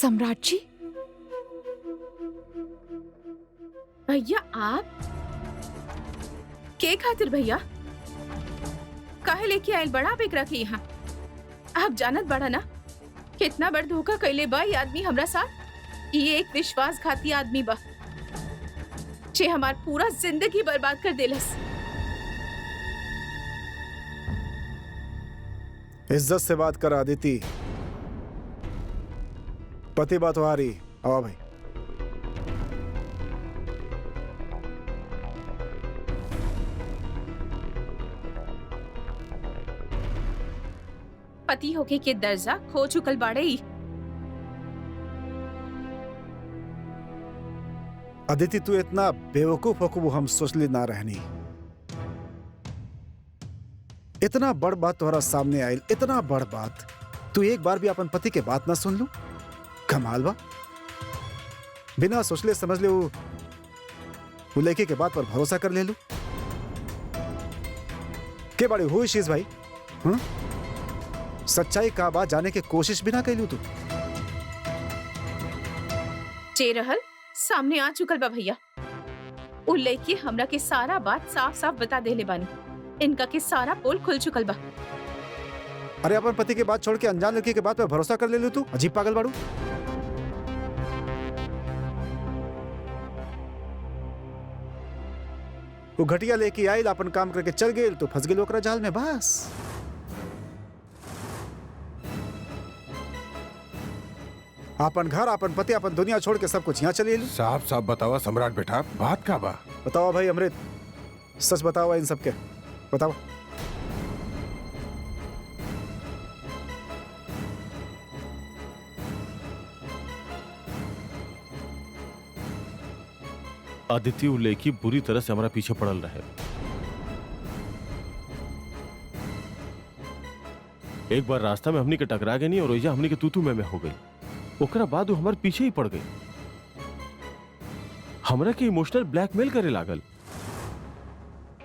सम्राट जी, भैया आप के खातिर भैया काहे लेके आयल बड़ा बेकरा के यहाँ? आप जानत बड़ा ना कितना बड़ धोखा कैले बा ये आदमी हमरा साथ। ये एक विश्वासघाती आदमी बा जे हमार पूरा जिंदगी बर्बाद कर देलस। इज्जत से बात कर आदिति, पति बात तुम्हारी। आओ भाई। पति होके के दर्जा खो चुकल बाड़े ही। अदिति तू इतना बेवकूफ हो को हम सोचली ना रहनी। इतना बड़ बात तुम्हारा सामने आयल, इतना बड़ बात तू एक बार भी अपन पति के बात ना सुन लू। कमाल बा, बिना सोचले समझ ले वो लड़के के बात पर भरोसा कर ले लू। के बड़ी हुई शीज भाई, सच्चाई का बात जाने की कोशिश भी ना कैलू तू। जे रहल सामने आ चुकल बा भैया। उ लड़की हमरा के सारा बात साफ साफ बता देले बानी। इनका के सारा पोल खुल चुकल बा। अरे अपन पति के बात छोड़ के अनजान लड़की के बात पर भरोसा कर ले लू तू। अजीब पागल बाड़ू। वो घटिया लेके आयल, अपन काम करके चल गए तो फंस गए ओकरा जाल में। बस अपन घर, अपन पति, अपन दुनिया छोड़ के सब कुछ यहाँ चले लू। साफ साफ बतावा सम्राट बेटा, बात का बा? बताओ भाई अमृत, सच बताओ इन सबके, बताओ। आदित्य उ लड़की बुरी तरह से हमारा पीछे पड़ल रहे। एक बार रास्ता में हमनी के टकरा गई नहीं और ओइजा हमनी के तू में हो गई। ओकरा बाद वो हमारे पीछे ही पड़ गई। हमरा के इमोशनल ब्लैकमेल करे लागल।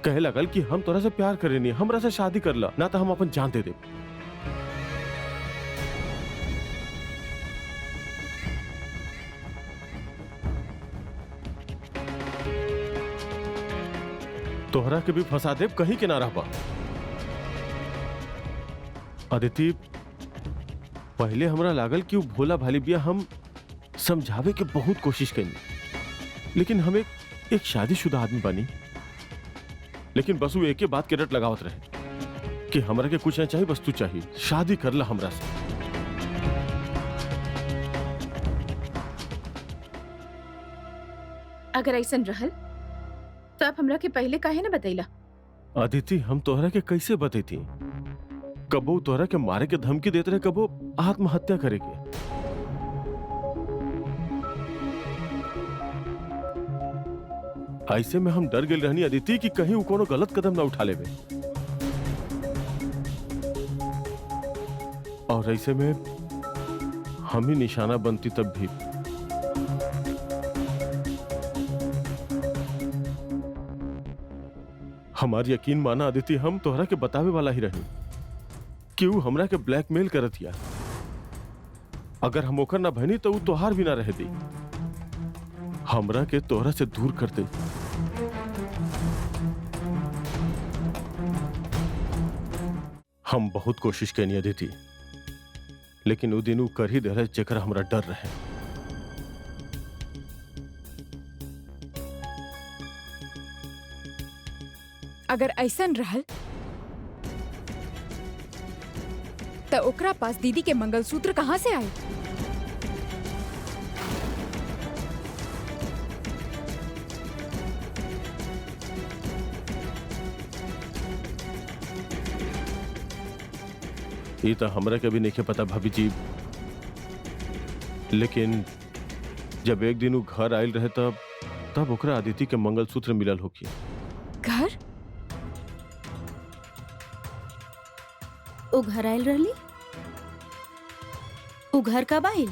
कहे लागल कि हम तोरा से प्यार करे नहीं, हमरा से शादी कर ला, ना तो हम अपन जान दे दे। तोहरा के भी फंसा दे, कहीं के ना रहबा। अदिति, पहले हमरा लागल कि वो भोला भाली बिया, हम समझावे के बहुत कोशिश करी, लेकिन हम एक शादीशुदा आदमी बनी। लेकिन बस वो एक ही बात के रट लगावत रहे कि हमरा के कुछ नहीं चाहिए, बस तू चाहिए, शादी कर ला हमरा से। अगर ऐसा रहल तो आप हमरा के पहले काहे ना बतैला? अदिति, हम तोहरा के कैसे बतैती? कबो तोहरा के मारे के धमकी देते रहे, कबो आत्महत्या करेगे। ऐसे में हम डर गए रहनी अदिति कि कहीं वो कोनो गलत कदम ना उठा लेवे। और ऐसे में हम ही निशाना बनती तब भी। हमारी यकीन माना अदिति, हम तोहरा के बतावे वाला ही रही कि वो हमरा के ब्लैकमेल करत या। अगर हम ओकर ना भनी तो वो तोहार भी ना रह दी, हमरा के तोहरा से दूर कर दे। हम बहुत कोशिश कैनी अदिति, लेकिन वो दिन वो कर ही दे जेकर हमरा डर रहे। अगर ऐसन रहल तो ओकरा पास दीदी के मंगलसूत्र कहाँ से आए? ये तो हमरा के भी नहीं पता भाभी जी, लेकिन जब एक दिन वो घर आयल रहे तब ओकरा आदिति के मंगलसूत्र मिलल होगी। घर? ओ घर आयल रहली? ओ घर कब आयल?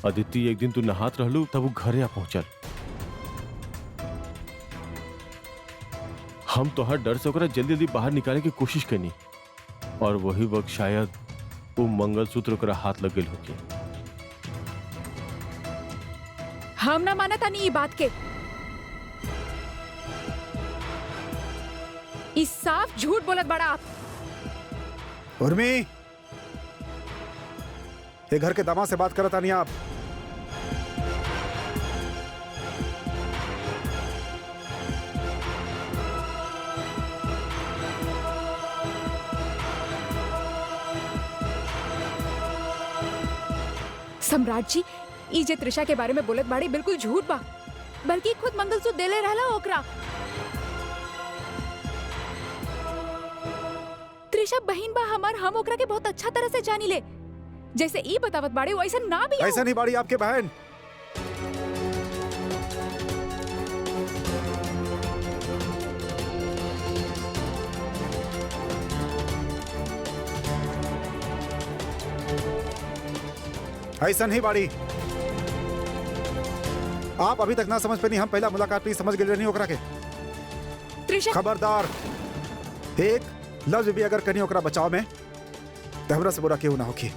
अदिति, एक दिन तू नहात रहलू तब वो घरे आ पहुंचल। हम तो हर डर से ओकरा जल्दी जल्दी बाहर निकाले की कोशिश करनी, और वही वक्त शायद वो मंगलसूत्र ओकरा हाथ लग गई होगी। हम ना माना था नहीं ये बात के। इस साफ झूठ बोलत बड़ा आप। उर्मी, ये घर के दामाद से बात करता नहीं आप। सम्राट जी, ई जे त्रिशा के बारे में बोलत बाड़ी बिल्कुल झूठ बा, बल्कि खुद मंगलसूत्र देले रहला ओकरा। त्रिशा बहन बा हमार, हम ओकरा के बहुत अच्छा तरह से जानी ले। जैसे ई बतावत बाड़ी वैसा ना भी हो। ऐसा नहीं बाड़ी आपके बहन। ऐसा नहीं बाड़ी। आप अभी तक ना समझ पे नहीं, हम पहला मुलाकात पे ही समझ गए नहीं ओकरा के। त्रिशा, खबरदार, एक लफ्ज भी अगर कहीं ओकरा बचाव में तो हमरा से बुरा क्यों ना होखी,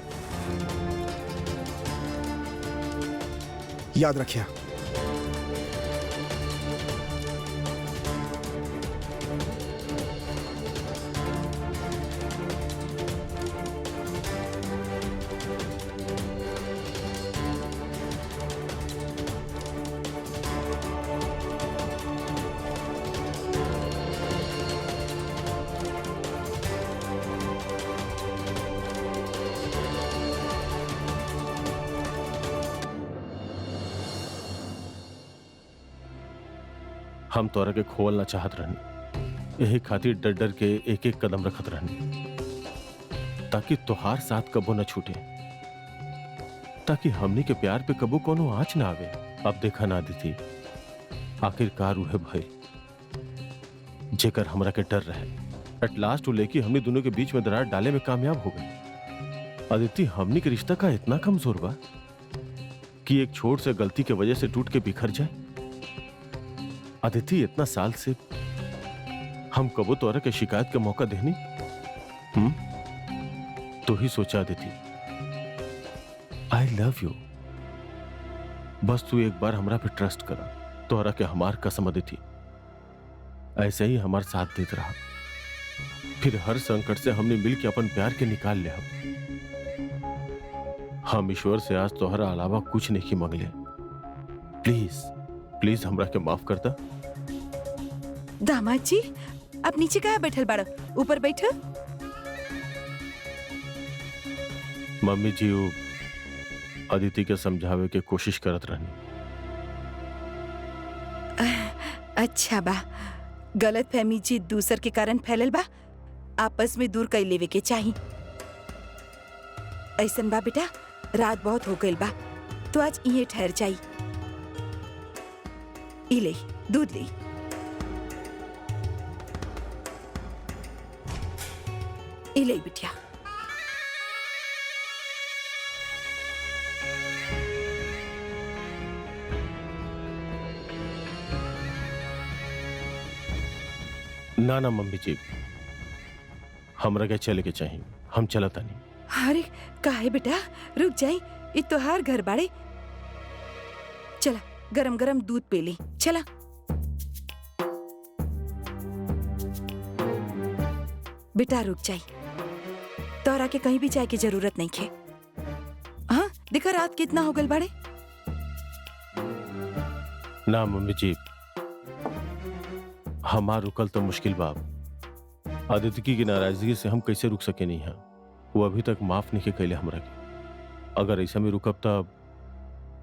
याद रखिए। हम तोरा के खोलना चाहत रहनी, यही खातिर डर डर के एक एक कदम रखत रहनी, ताकि तोहार साथ कबो न छूटे, ताकि हमनी के प्यार पे कबो कोनो आँच ना आवे। अब देखा ना अदिति, आखिरकार उहे भय जेकर हमरा के डर रहे, एट लास्ट वो लेके हमनी दोनों के बीच में दरार डाले में कामयाब हो गई। अदिति, हमनी के रिश्ता का इतना कमजोर बा कि एक छोट से गलती के वजह से टूट के बिखर जाए। अदिति, इतना साल से हम कबो तोरा के शिकायत के मौका देनी? तो ही सोचा अदिति, आई लव यू। बस तू एक बार हमरा पे ट्रस्ट करा। तोरा के हमार कसम अदिति, ऐसे ही हमार साथ देते रहा, फिर हर संकट से हमने मिल के अपन प्यार के निकाल ले। हम ईश्वर से आज तोहरा अलावा कुछ नहीं मांगले। प्लीज प्लीज हमरा के माफ कर दा। दामाद जी, आप नीचे कहाँ बैठल बाड़ा? ऊपर बैठो। मम्मी जी वो अदिति के समझावे के कोशिश करत रहनी। अच्छा बा, गलत फहमी जी दूसर के कारण फैलल बा, आपस में दूर कर लेवे के चाही। ऐसन बा बेटा, रात बहुत हो गई बा, तो आज यहीं ठहर जाई। ई ले दूध ले। ई ले बिटिया। ना ना मम्मी जी, हमरा के चले के चाहिए, हम चलता नहीं। अरे काहे बेटा, रुक जाई, ये तोहार घर बाड़े। चला गरम गरम दूध पी ली, चला। बेटा रुक जाई, तोरा के कहीं भी जाए की जरूरत नहीं खे। हाँ देखा रात कितना हो गल बाड़े। ना मम्मी जी, हमार रुकल तो मुश्किल बाप। आदित्य की नाराजगी से हम कैसे रुक सके नहीं हैं, वो अभी तक माफ नहीं के कैले हमरा के। अगर ऐसा में रुकब तब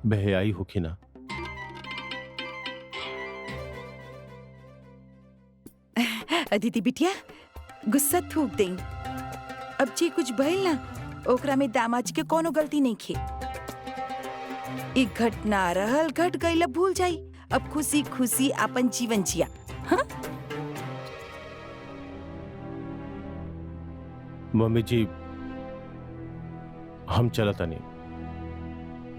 बेहयाई होखी ना। अदिति बिटिया, गुस्सा थूक दें। अब जी कुछ भइल ना, ओकरा में दामाजी के कोनो गलती नहीं खे। एक घटना रहल, घट गई, भूल जाई। अब खुशी खुशी अपन जीवन जिया। हाँ? मम्मी जी, हम चलता नहीं।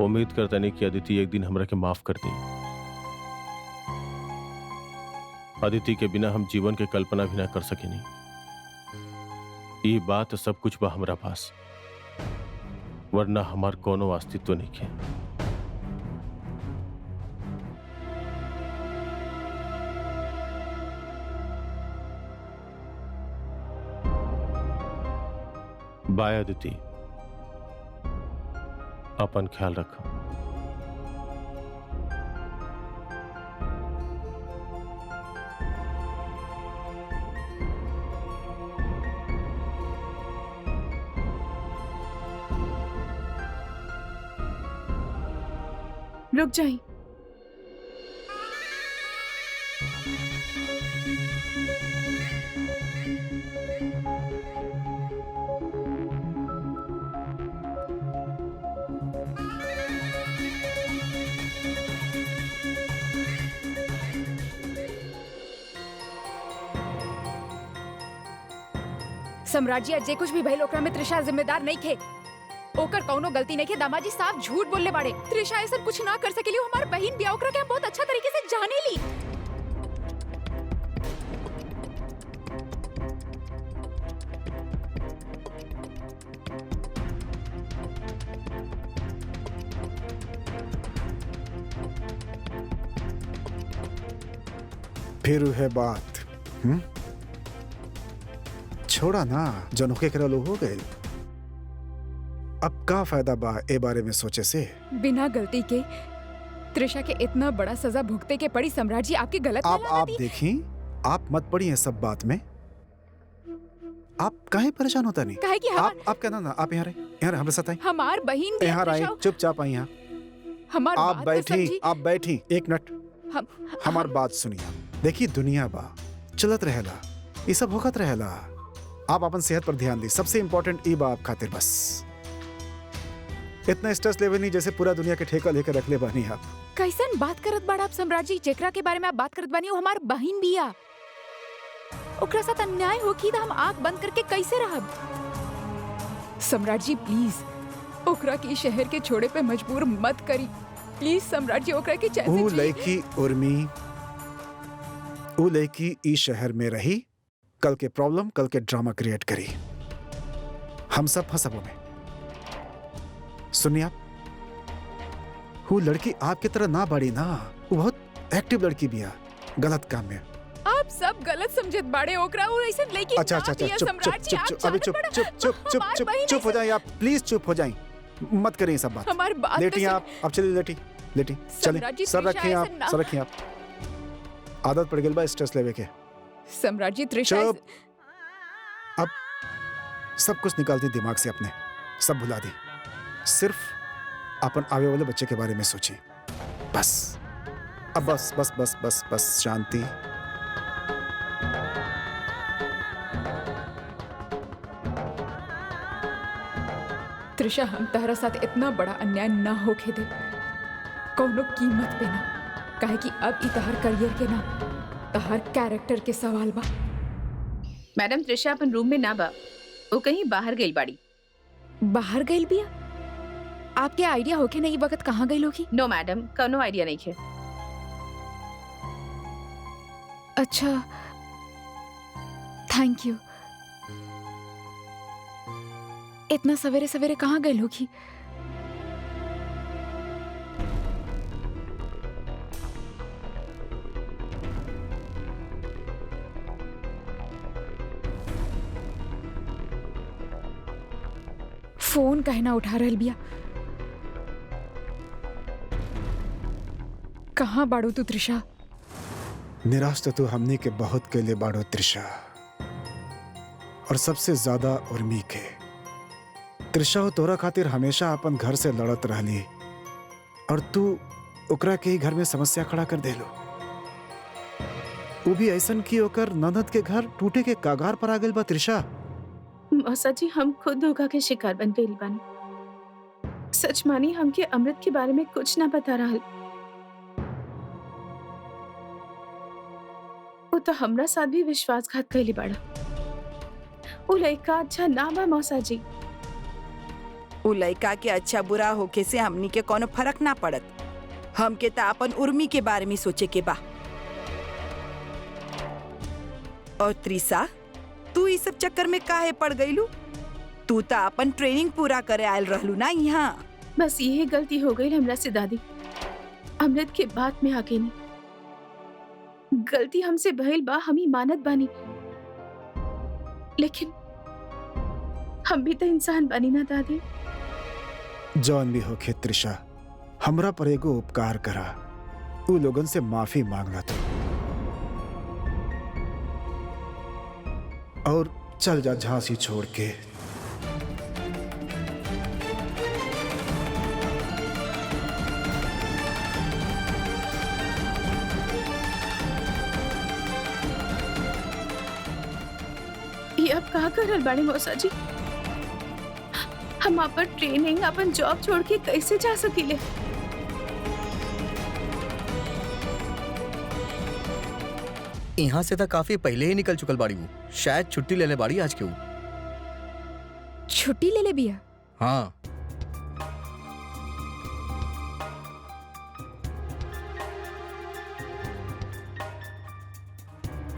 उम्मीद करता नहीं कि अदिति एक दिन हमरा के माफ कर दे। अदिति के बिना हम जीवन के कल्पना भी ना कर सके नहीं। ये बात सब कुछ बा हमरा पास, वरना हमार कोनो अस्तित्व नहीं है। बाय अदिति, अपन ख्याल रखो। रुक जाइए। सम्राट जी, जे कुछ भी भइल ओकरा में त्रिशा जिम्मेदार नहीं थे। ओकर कौनो गलती नहीं के। दामाजी साफ झूठ बोलले बाड़े। त्रिशा ऐसा कुछ ना कर सकेली। हमार बहन बिया, ओकरा के हम बहुत अच्छा तरीके से जाने ली। फिर है बात। छोड़ा ना, जन होके करा लो हो गए। अब का फायदा बा ए बारे में सोचे से। बिना गलती के त्रिशा के इतना बड़ा सजा भुगते के पड़ी। सम्राट जी, आपकी गलत आप देखी, आप मत पड़ी है सब बात में। आप काहे परेशान होता नहीं? काहे कि आप कहना ना, आप यहाँ रहे, यहाँ हमारे साथ आई। हमार बहन भी यहाँ आए, त्रिशा- चुपचाप आई यहाँ। हमार आप बात तो बैठी, समझी। आप बैठी, एक मिनट हम हमार बात सुनिए। देखी, दुनिया बा चलत रहेला, ये सब होखत रहेला। आप अपन सेहत पर ध्यान दी, सबसे इम्पोर्टेंट ई बा आप खातिर। बस इतना स्ट्रेस लेवे नहीं जैसे पूरा दुनिया के ठेका लेकर रख ले बानी आप। कैसन बात करत बाड़ा आप सम्राट जी? जेकरा के बारे में आप बात करत बानी वो हमार बहन बिया। ओकरा साथ अन्याय होखी त हम आंख बंद करके कैसे रहब? सम्राट जी प्लीज ओकरा के शहर के छोड़े पे मजबूर मत करी। प्लीज सम्राट जी, ओकरा के चैन से ऊ जी। लड़की उर्मी, ऊ लड़की ई शहर में रही, कल के प्रॉब्लम, कल के ड्रामा क्रिएट करी। हम सब फंसबों में। सुनिए आप, वो लड़की आपकी तरह ना बढ़ी ना। वो बहुत एक्टिव लड़की भी है, गलत काम में। आप सब गलत समझत बाड़े। ओकरा वो ऐसे लड़की अच्छा ना अच्छा अच्छा, बिया, चुप सम्राट जी, चुप आप चुप, अभी जानत चुप बाड़ा। चुप चुप चुप हमार चुप बहन चुप हो ऐसे- जाए आप, प्लीज चुप हो जाए, मत करें ये सब बात। हमार बात तो लेटी सुन- आप, अब चलिए लेटी लेटी, सम्राट जी, चलिए सर त्रिशा रखिए ऐसे आप, ना- सर रखिए आप। आदत पड़ गई बा स्ट्रेस लेवे के। सम्राट जी, त्रिशा चुप। अब सब कुछ निकाल दी दिमाग से अपने, सब भुला दी। सिर्फ अपन आवे वाले बच्चे के बारे में सोची बस। अब बस बस बस बस बस, शांति। त्रिशा, हम तहरा साथ इतना बड़ा अन्याय ना होके दे कौनो कीमत पे ना। काहे कि अब ई तहर करियर के ना, तहर कैरेक्टर के सवाल बा। मैडम, त्रिशा अपन रूम में ना बा, वो कहीं बाहर गई बाड़ी। बाहर गइल बिया? आपके आइडिया होके नहीं वक्त कहाँ गइल होगी? नो मैडम, कोनो आइडिया नहीं है। अच्छा, थैंक यू। इतना सवेरे सवेरे कहाँ गइल होगी? फोन काहे ना उठा रहल बिया? कहाँ बाड़ू तू त्रिशा? निराश तो तू हमने के बहुत के लिए बाड़ो त्रिशा, और सबसे ज्यादा उर्मी के। त्रिशा हो तोरा खातिर हमेशा अपन घर से लड़त रहली, और तू ओकरा के ही घर में समस्या खड़ा कर देलो। वो भी ऐसन की ओकर ननद के घर टूटे के कागार पर आ गइल बा त्रिशा। मौसा जी, हम खुद धोखा के शिकार बन गई बानी। सच मानी, हमके अमृत के बारे में कुछ ना बता रहा। वो तो हमरा साथ भी विश्वासघात कैली बाड़ा। वो लड़का अच्छा ना बा मौसा जी। उ लड़का के अच्छा बुरा होके से हमनी के कोनो फर्क ना पड़त। हमके त अपन उर्मी के बारे में सोचे के बा। और त्रिशा, तू इस सब चक्कर में काहे पड़ गईलू? तू त अपन ट्रेनिंग पूरा करे आयल रहलू ना यहाँ। बस यही गलती हो गई हमरा से दादी। अमृत के बात में आके नहीं, गलती हमसे भइल बा, हम ही मानत बानी। लेकिन हम भी तो इंसान बनी ना दादी। जौन भी होखे त्रिशा, हमरा पर एगो उपकार करा, उ लोगन से माफी मांगला तू और चल जा झांसी छोड़ के। ये अब कहा करल बाड़े मौसा जी? हम अपन ट्रेनिंग, अपन जॉब छोड़ के कैसे जा सकीले? यहाँ से तो काफी पहले ही निकल चुकल बाड़ी हूँ, शायद छुट्टी लेने बाड़ी आज के हूँ। छुट्टी ले ले बिया। हाँ,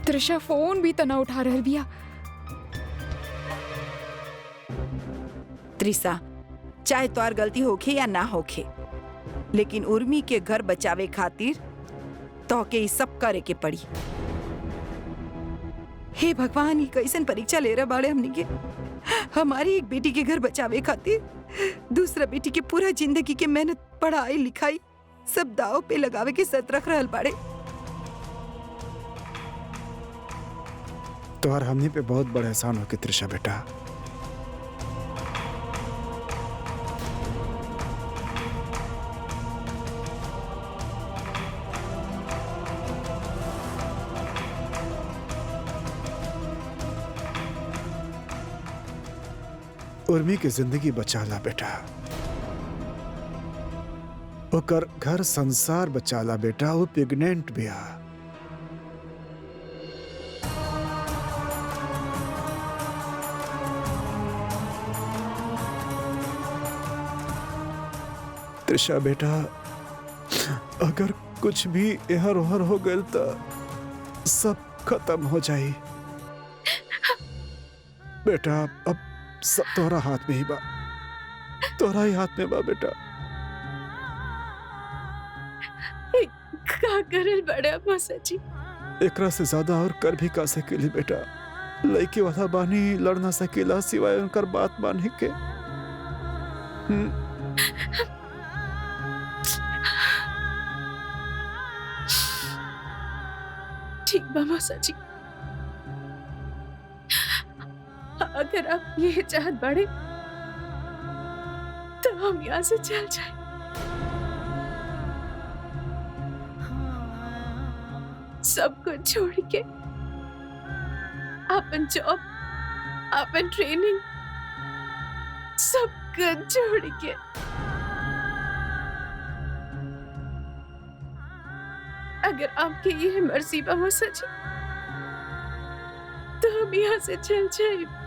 त्रिशा फोन भी तना उठा रहल बिया। त्रिसा, चाहे तोर गलती होखे या ना होखे, लेकिन उर्मी के घर बचावे खातिर तोके ई सब करे के पड़ी। हे भगवान, ये कैसन परीक्षा ले रहा बाड़े हमनी के। हमारी एक बेटी के घर बचावे खातिर दूसरा बेटी के पूरा जिंदगी के मेहनत, पढ़ाई लिखाई सब दाव पे लगावे के सत रख रहल बाड़े। तोहर हमनी पे बहुत बड़ा एहसान होके त्रिशा बेटा। उर्मी की जिंदगी बचाला बेटा, ओकर घर संसार बचाला बेटा। वो प्रेग्नेंट बिया। त्रिशा बेटा, अगर कुछ भी एहर ओहर हो गल तो सब खत्म हो जाई बेटा। अब सब तोहरा हाथ में ही बा, तोहरा ही हाथ में बा बेटा। का करल बड़ा मौसा जी? एकरा से ज्यादा और कर भी का सकेली बेटा। लड़की वाला बानी, लड़ ना सकेला सिवाय उनकर बात माने के। ठीक बा मौसा जी, अगर आप ये चाहत बड़े तो हम यहाँ से चल जाए। सब कुछ छोड़ के, अपन जॉब, अपन ट्रेनिंग, सब कुछ छोड़ के। अगर आपके ये मर्जी बा मौसा जी, तो हम यहाँ से चल जाए।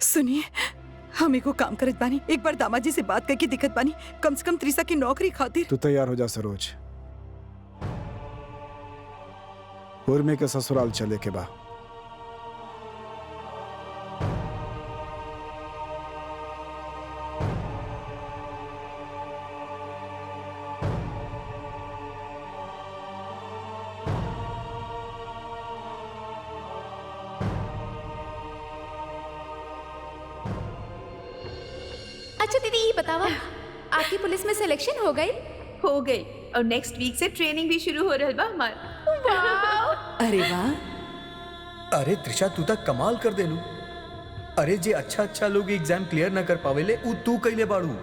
सुनिए, हम एगो काम करत बानी, एक बार दामाजी से बात करके दिखत बानी, कम से कम त्रिसा की नौकरी खातिर। तू तैयार हो जा सरोज, उर्मी के ससुराल चले के बा। अच्छा दीदी, ये बतावा, आपकी पुलिस में सिलेक्शन हो गई? हो गई, और नेक्स्ट वीक से ट्रेनिंग भी शुरू हो रहा बा हमार। अरे वाह, अरे त्रिशा, तू तक कमाल कर देलू। अरे जे अच्छा अच्छा लोग एग्जाम क्लियर ना कर पावेले, उ तू कइले बाड़ू।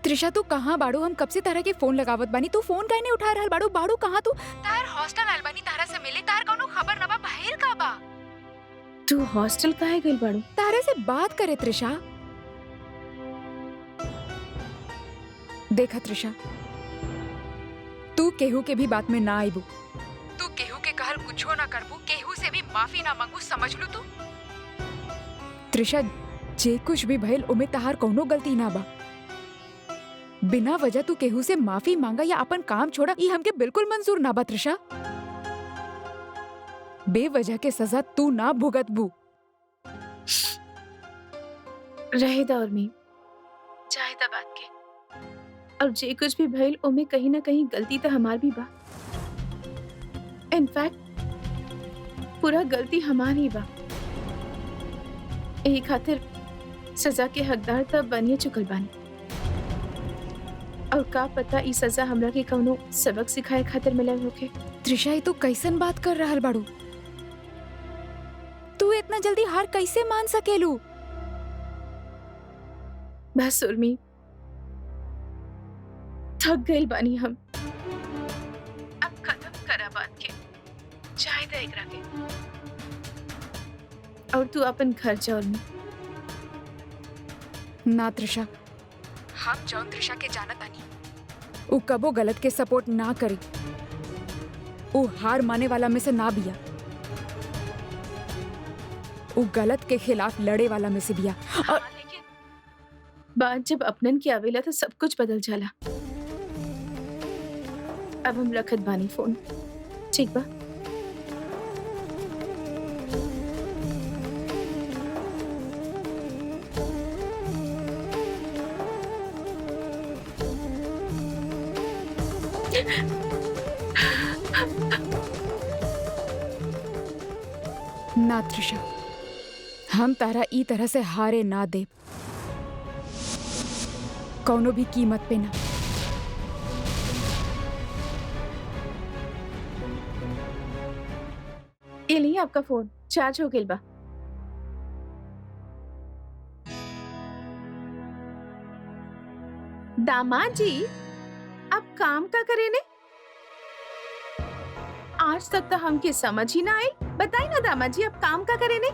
त्रिशा, तू कहाँ बाड़ू? हम कब से तरह के फोन लगावत बानी, तू फोन काहे नहीं उठा रहल बाड़ू? बाड़ू कहाँ तू? तार हॉस्टल आइल बानी तारा से मिले, तार कौनो खबर ना बा, बाहर का बा? तू हॉस्टल काहे गइल बाड़ू? तारे से बात करे त्रिशा। देखा त्रिशा, तू केहू के भी बात में ना आईबू, तू केहू के कहल कुछो ना करबू, केहू से भी माफी ना मांगू, समझ लू तू? त्रिशा, जे कुछ भी भइल उमे तहार कौनो गलती ना बा। बिना वजह तू केहू से माफी मांगा या अपन काम छोड़ा, ई हमके बिल्कुल मंजूर ना बा त्रिशा। बेवजह के सजा तू ना भुगतबू। रहे दा उर्मी, चाहे दा बात के। और जे कुछ भी भइल ओमे कहीं ना कहीं गलती तो हमार भी बा। इनफैक्ट पूरा गलती हमार ही बा। यही खातिर सजा के हकदार तब बनिए चुकल बानी। और का पता ई सजा हमरा के कौनो सबक सिखाए खातिर मिलल होके। त्रिशा, तू कैसन बात कर रहल बाड़ू? तू इतना जल्दी हार कैसे मान सकेलू? बस उर्मी, थक गइल बानी हम। अब खत्म करा बात के, चाहे दा एकरा के। और तू अपन घर जा उर्मी। ना त्रिशा, हम जौन त्रिशा के जानत आनी, उ कबो गलत के सपोर्ट ना करी। उ हार माने वाला में से ना बिया, उ गलत के खिलाफ लड़े वाला में से बिया। और लेकिन बात जब अपनन की आवेला तो सब कुछ बदल जाला। अब हम रखत बानी फोन, ठीक बा? ना त्रिशा, हम तारा ई तरह से हारे ना दे, कौनो भी कीमत पे ना। ये लीजिए आपका फोन, चार्ज हो गइल बा। दामाद जी, आप काम का करे ने? आज तक तो हमके समझ ही ना आई। बताइए ना दामाद जी, आप काम का करे ने?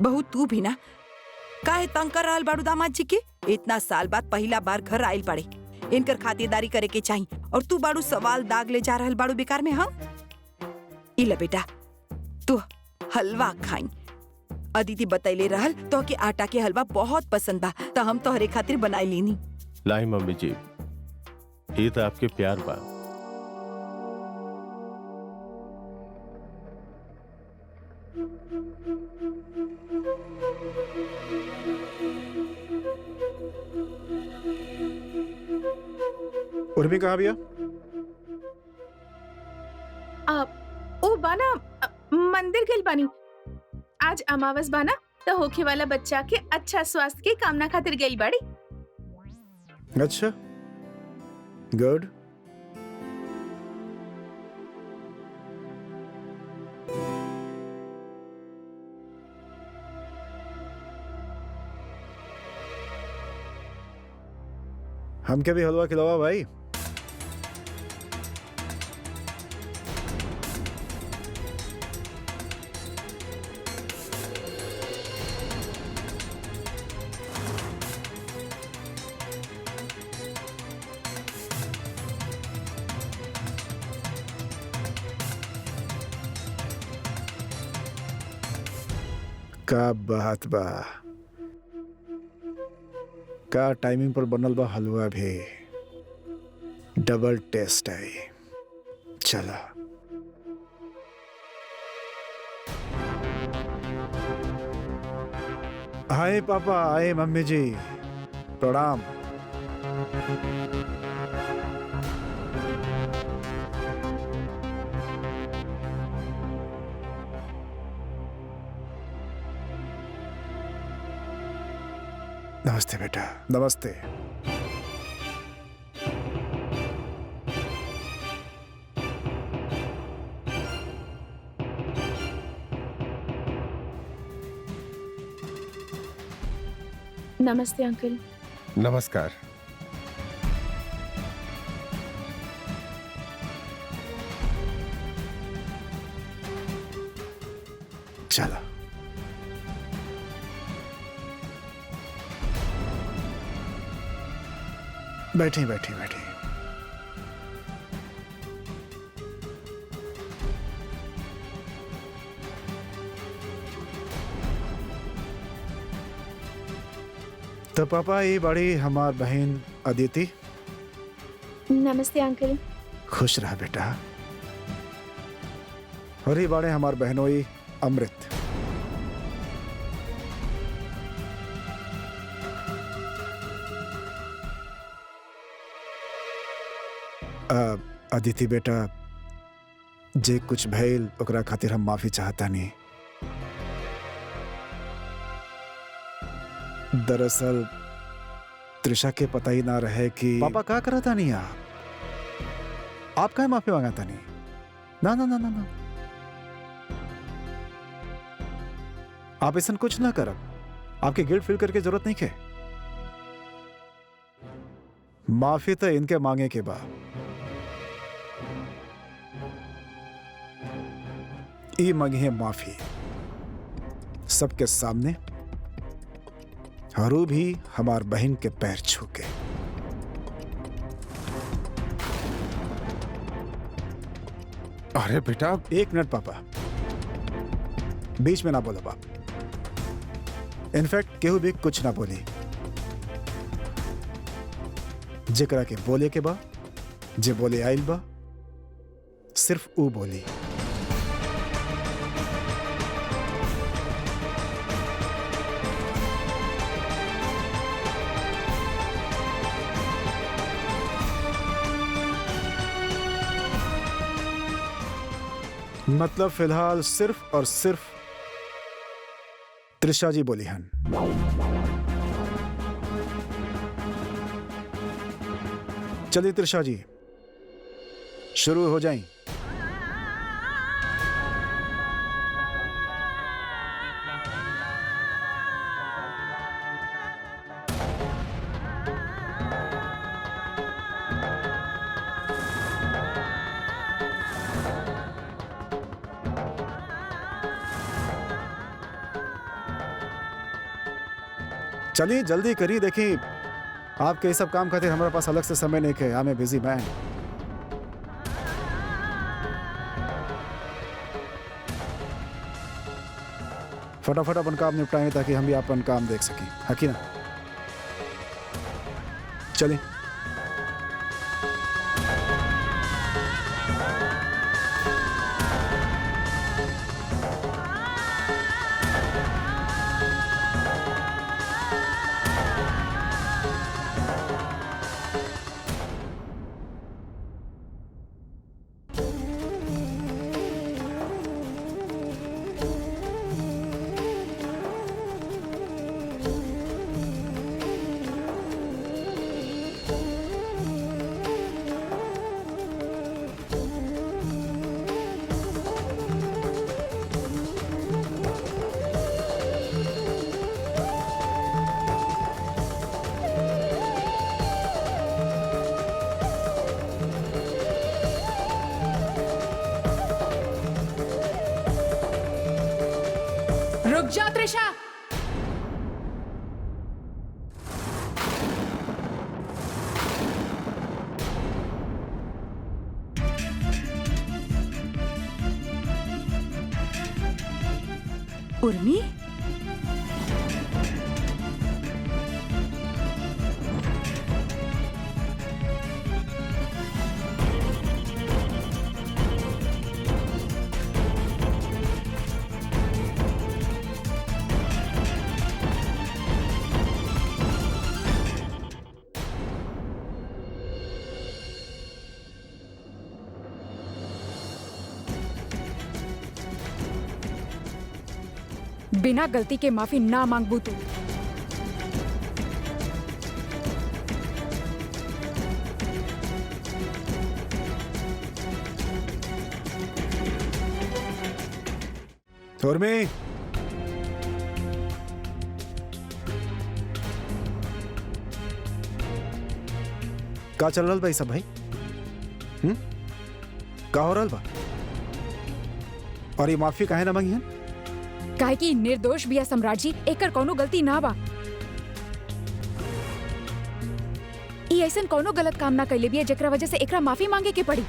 बहू तू भी ना काहे तंग कर रहल बाड़ू दामाद जी के? इतना साल बाद पहला बार घर आइल बाड़े, इनकर खातिरदारी करे के चाहिए। और तू बाड़ू सवाल दाग ले जा रहल बाड़ू बेकार में। हम इला बेटा, तू हलवा खाई। अदिति बतैले रहल तो के आटा के हलवा बहुत पसंद बा, तो हम तोहरे खातिर बनाई लेनी। लाई मम्मी जी, ये तो आपके प्यार बा। उर्मी कहाँ भैया? ओ बाना, मंदिर गइल बानी। आज अमावस बाना, तो होखे वाला बच्चा के अच्छा स्वास्थ्य के कामना खातिर गइल बाड़ी। अच्छा, गुड। हमके भी हलवा खिलावा भाई। का बात बा, का टाइमिंग पर बनल बा हलवा भी। डबल टेस्ट है। चला आए पापा, आए मम्मी जी, प्रणाम। नमस्ते बेटा, नमस्ते। नमस्ते अंकल। नमस्कार। चलो बैठी बैठी बैठी। तो पापा ये बड़ी हमार बहन अदिति। नमस्ते अंकल। खुश रहा बेटा। और ये बड़े हमार बहनोई अमृत। अदिति बेटा, जे कुछ भइल ओकरा खातिर हम माफी चाहता नहीं। दरअसल त्रिशा के पता ही ना रहे कि पापा क्या करा था नहीं। आप क्या माफी मांगा नहीं? ना ना ना ना ना, आप ऐसा कुछ ना करब। आपके गिल्ट फील करके जरूरत नहीं है। माफी तो इनके मांगे के बाद ई मांगी है माफी सबके सामने, हरू भी हमार बहन के पैर छू के। अरे बेटा, 1 मिनट पापा, बीच में ना बोलो बाप। इनफैक्ट केहू भी कुछ ना बोली। जेकरा के बोले के बा, जे बोले आइल बा, सिर्फ ऊ बोली। मतलब फिलहाल सिर्फ और सिर्फ त्रिशा जी बोली हन। चलिए त्रिशा जी, शुरू हो जाएं। चलिए जल्दी करिए। देखिए, आपके सब काम खातिर हमारे पास अलग से समय नहीं है। I am a busy man. फटाफट अपन काम निपटाएं ताकि हम भी अपन काम देख सकें, है कि ना? चलिए। रुक जा त्रिशा। उर्मी, बिना गलती के माफी ना मांगबू तू। उर्मी, का चल रहल बा सब भाई? का हो रहल बा? और ये माफी काहे ना मांगी हन? काहे कि निर्दोष बिया सम्राट जी, एकर कोनो गलती ना बा। ई ऐसन कोनो गलत काम ना कैले बिया जेकरा वजह से एकरा माफी मांगे के पड़ी।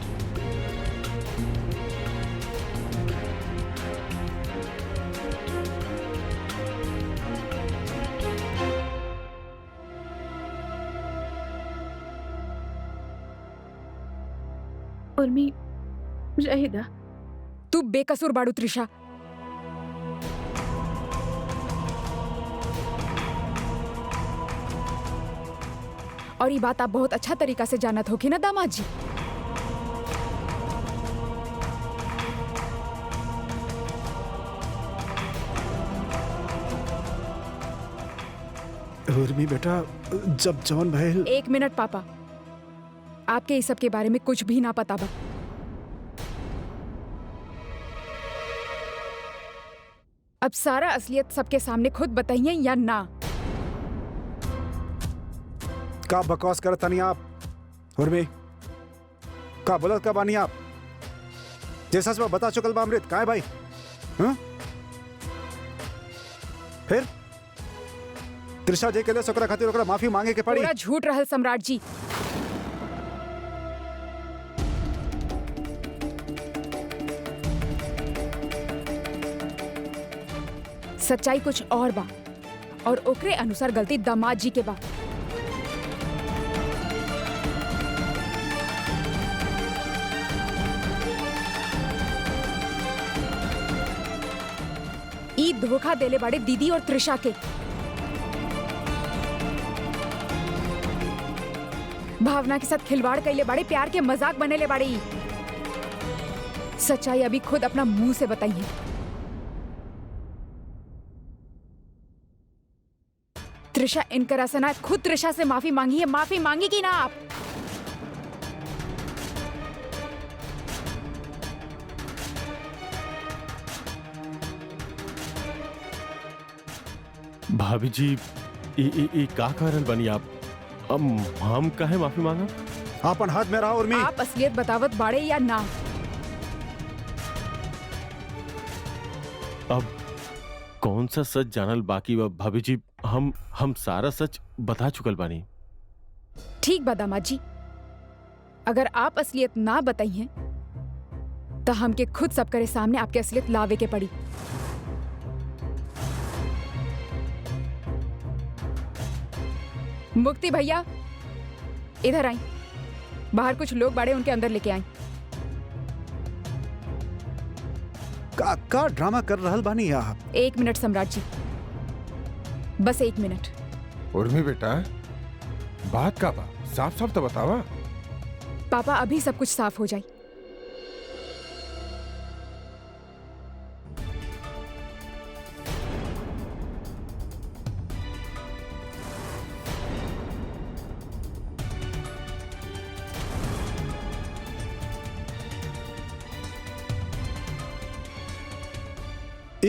उर्मी रहेदा। तू बेकसूर बाड़ू त्रिशा। और ये बात आप बहुत अच्छा तरीका से जानत होगी ना दामाद जी। उर्मी बेटा, जब जॉन भैल। एक मिनट पापा, आपके इस सब के बारे में कुछ भी ना पता बा। अब सारा असलियत सबके सामने खुद बताइए या ना। का बकवास करत तनी आप? उर्मी, का बोलत का बानी आप? जैसा सच बता चुकल बा अमृत, का है भाई? हाँ? फिर त्रिशा जे के लिए ओकरा खातिर ओकरा माफी मांगे के पड़ी। पूरा झूठ रहल सम्राट जी। सच्चाई कुछ और बा, और ओकरे अनुसार गलती दामाद जी के बा। ई धोखा देले बाड़े दीदी और त्रिशा के। भावना के साथ खिलवाड़ कैले बाड़े, प्यार के मजाक बनेले बाड़े। ई सच्चाई अभी खुद अपना मुंह से बताइए। त्रिशा इनकरा से ना, खुद त्रिशा से माफी मांगी है। माफी मांगी कि ना आप? भाभी जी, ई का कारण बनी आप? हम काहे माफी मांगा? आपन हाथ में रहा उर्मी। आप असलियत बतावत बाड़े या ना? अब कौन सा सच जानल बाकी बा भाभी जी? हम सारा सच बता चुकल बानी। ठीक बा दामाद जी, अगर आप असलियत ना बताइए तो हमके खुद सब करे सामने आपके असलियत लावे के पड़ी। मुक्ति भैया, इधर आई। बाहर कुछ लोग बाड़े, उनके अंदर लेके आई। का ड्रामा कर रहल बानी आप? 1 मिनट सम्राट जी, बस 1 मिनट। उर्मी बेटा, बात का बा? साफ साफ तो बतावा। पापा, अभी सब कुछ साफ हो जाए।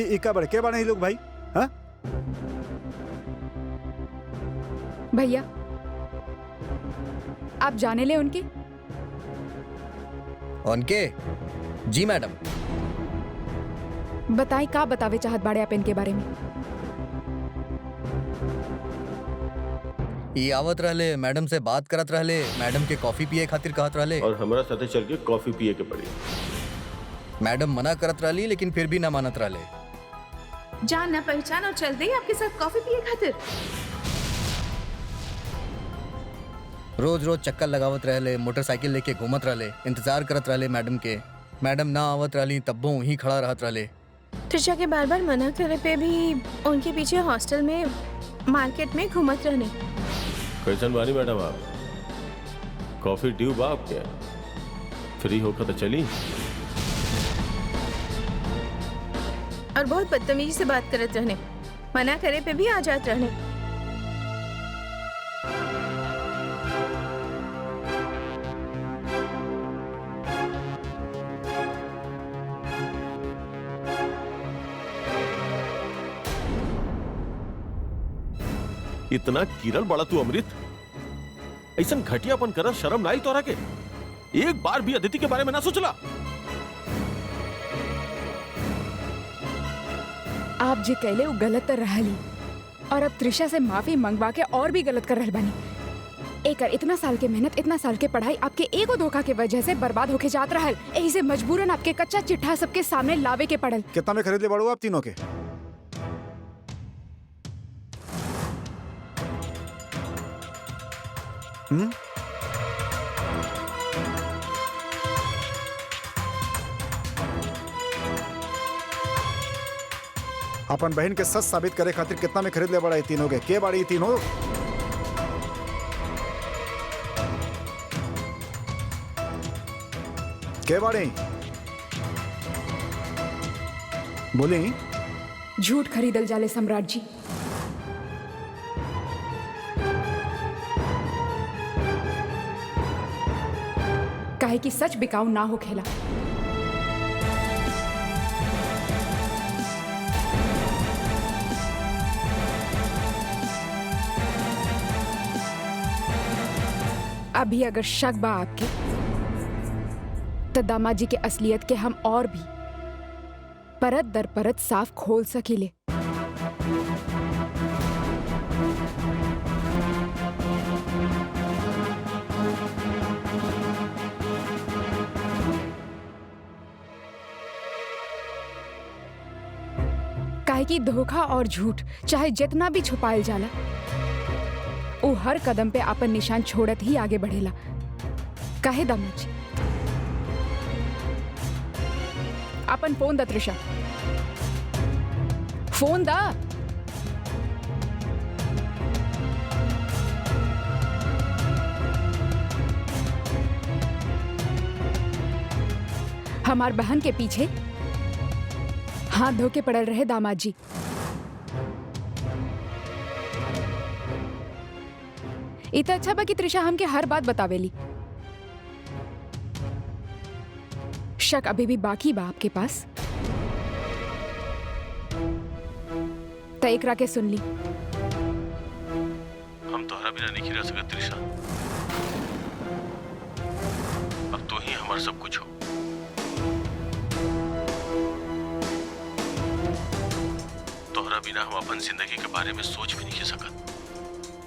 इका बड़े के बाने लोग भाई? हाँ? भैया, आप जाने ले उनके? उनके? जी मैडम। बताएं, का बतावे चाहत बाड़े आप इनके बारे में? ये आवत रहले, मैडम से बात करत रहले, मैडम के कॉफी पिए खातिर कहत रहले। और हमारा साथे चल के कॉफी पिए के पड़ी। मैडम मना करत रहली, लेकिन फिर भी ना मानत रहले। जान ना पहचान और चल दे आपके साथ कॉफी पिए खातिर। रोज रोज चक्कर लगावत रहले, मोटरसाइकिल लेके घूमत रहले, इंतजार करत रहले मैडम के। मैडम ना आवत रहली तब्बो वहीं खड़ा रहत रहले। त्रिशा के बार बार मना करे पे भी उनके पीछे हॉस्टल में, मार्केट में घूमत रहने। कैसन बानी मैडम आप? कॉफी ड्यू बा आपके? फ्री होकर तो चली। और बहुत बदतमीजी से बात करत रहने, मना करे पे भी आ जात रहने। इतना गिरल बड़ा तू अमृत? ऐसन घटियापन कर शर्म ना आई तोरा के? एक बार भी अदिति के बारे में ना सोचला? आप जे कहले वो गलत तो रहली, और अब त्रिशा से माफी मंगवा के और भी गलत कर रहल बानी। एकर इतना साल के मेहनत, इतना साल के पढ़ाई आपके एगो धोखा के वजह से बर्बाद होके जात रहल। यही से मजबूरन आपके कच्चा चिट्ठा सबके सामने लावे के पड़ल। कितना में खरीद ले बड़ो आप तीनों के? अपन बहन के सच साबित करे खातिर कितना में खरीद ले बड़ा ये तीनों के बाड़ी ये तीनों? के बाड़ी बोली? झूठ खरीदल जाले सम्राट जी। काहे कि सच बिकाऊ ना हो खेला। अभी अगर शक बा आपके तो दामाजी के असलियत के हम और भी परत दर परत साफ खोल सकेले। काहे कि धोखा और झूठ चाहे जितना भी छुपायल जाला, वो हर कदम पे अपन निशान छोड़त ही आगे बढ़ेला। काहे दामाजी? अपन फोन दा त्रिशा, फोन दा। हमार बहन के पीछे हाथ धो के पड़ल रहे दामाद जी। इतना अच्छा बा कि त्रिशा हमके हर बात बतावेली। शक अभी भी बाकी बा आपके पास? त एकरा के सुन ली। हम तोहरा बिना नहीं रह सकत त्रिशा। अब तू ही हमार सब कुछ हो। तोहरा बिना हम अपन जिंदगी के बारे में सोच भी नहीं सकत।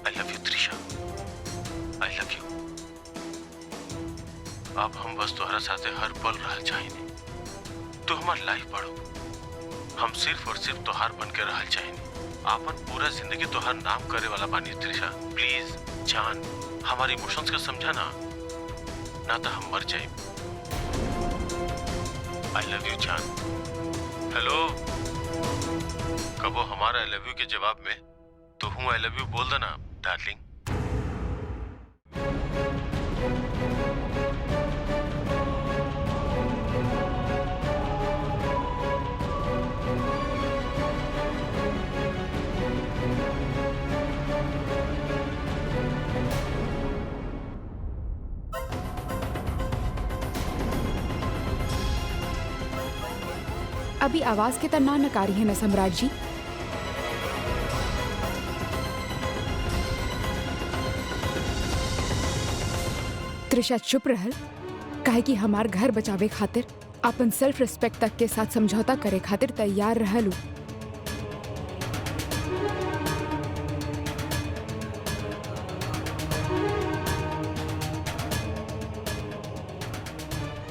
I love you Trisha, I love you. अब हम बस तोहरा साथे हर पल रह चाहिए। तू हमार लाइफ बढ़ो, हम सिर्फ और सिर्फ तोहार बन के रहल चाहिए। आपन पूरा जिंदगी तोहार नाम करे वाला बानी त्रिशा। प्लीज जान, हमारी इमोशंस का समझा ना तो हम मर जाए। आई लव यू जान। हेलो, कबो हमारा आई लव यू के जवाब में तो हूँ आई लव यू बोल देना डार्लिंग। अभी आवाज के तना नकारी है न सम्राट जी। त्रिशा चुप रहल, काहे कि हमार घर बचावे खातिर अपन सेल्फ रिस्पेक्ट तक के साथ समझौता करे खातिर तैयार रहलू।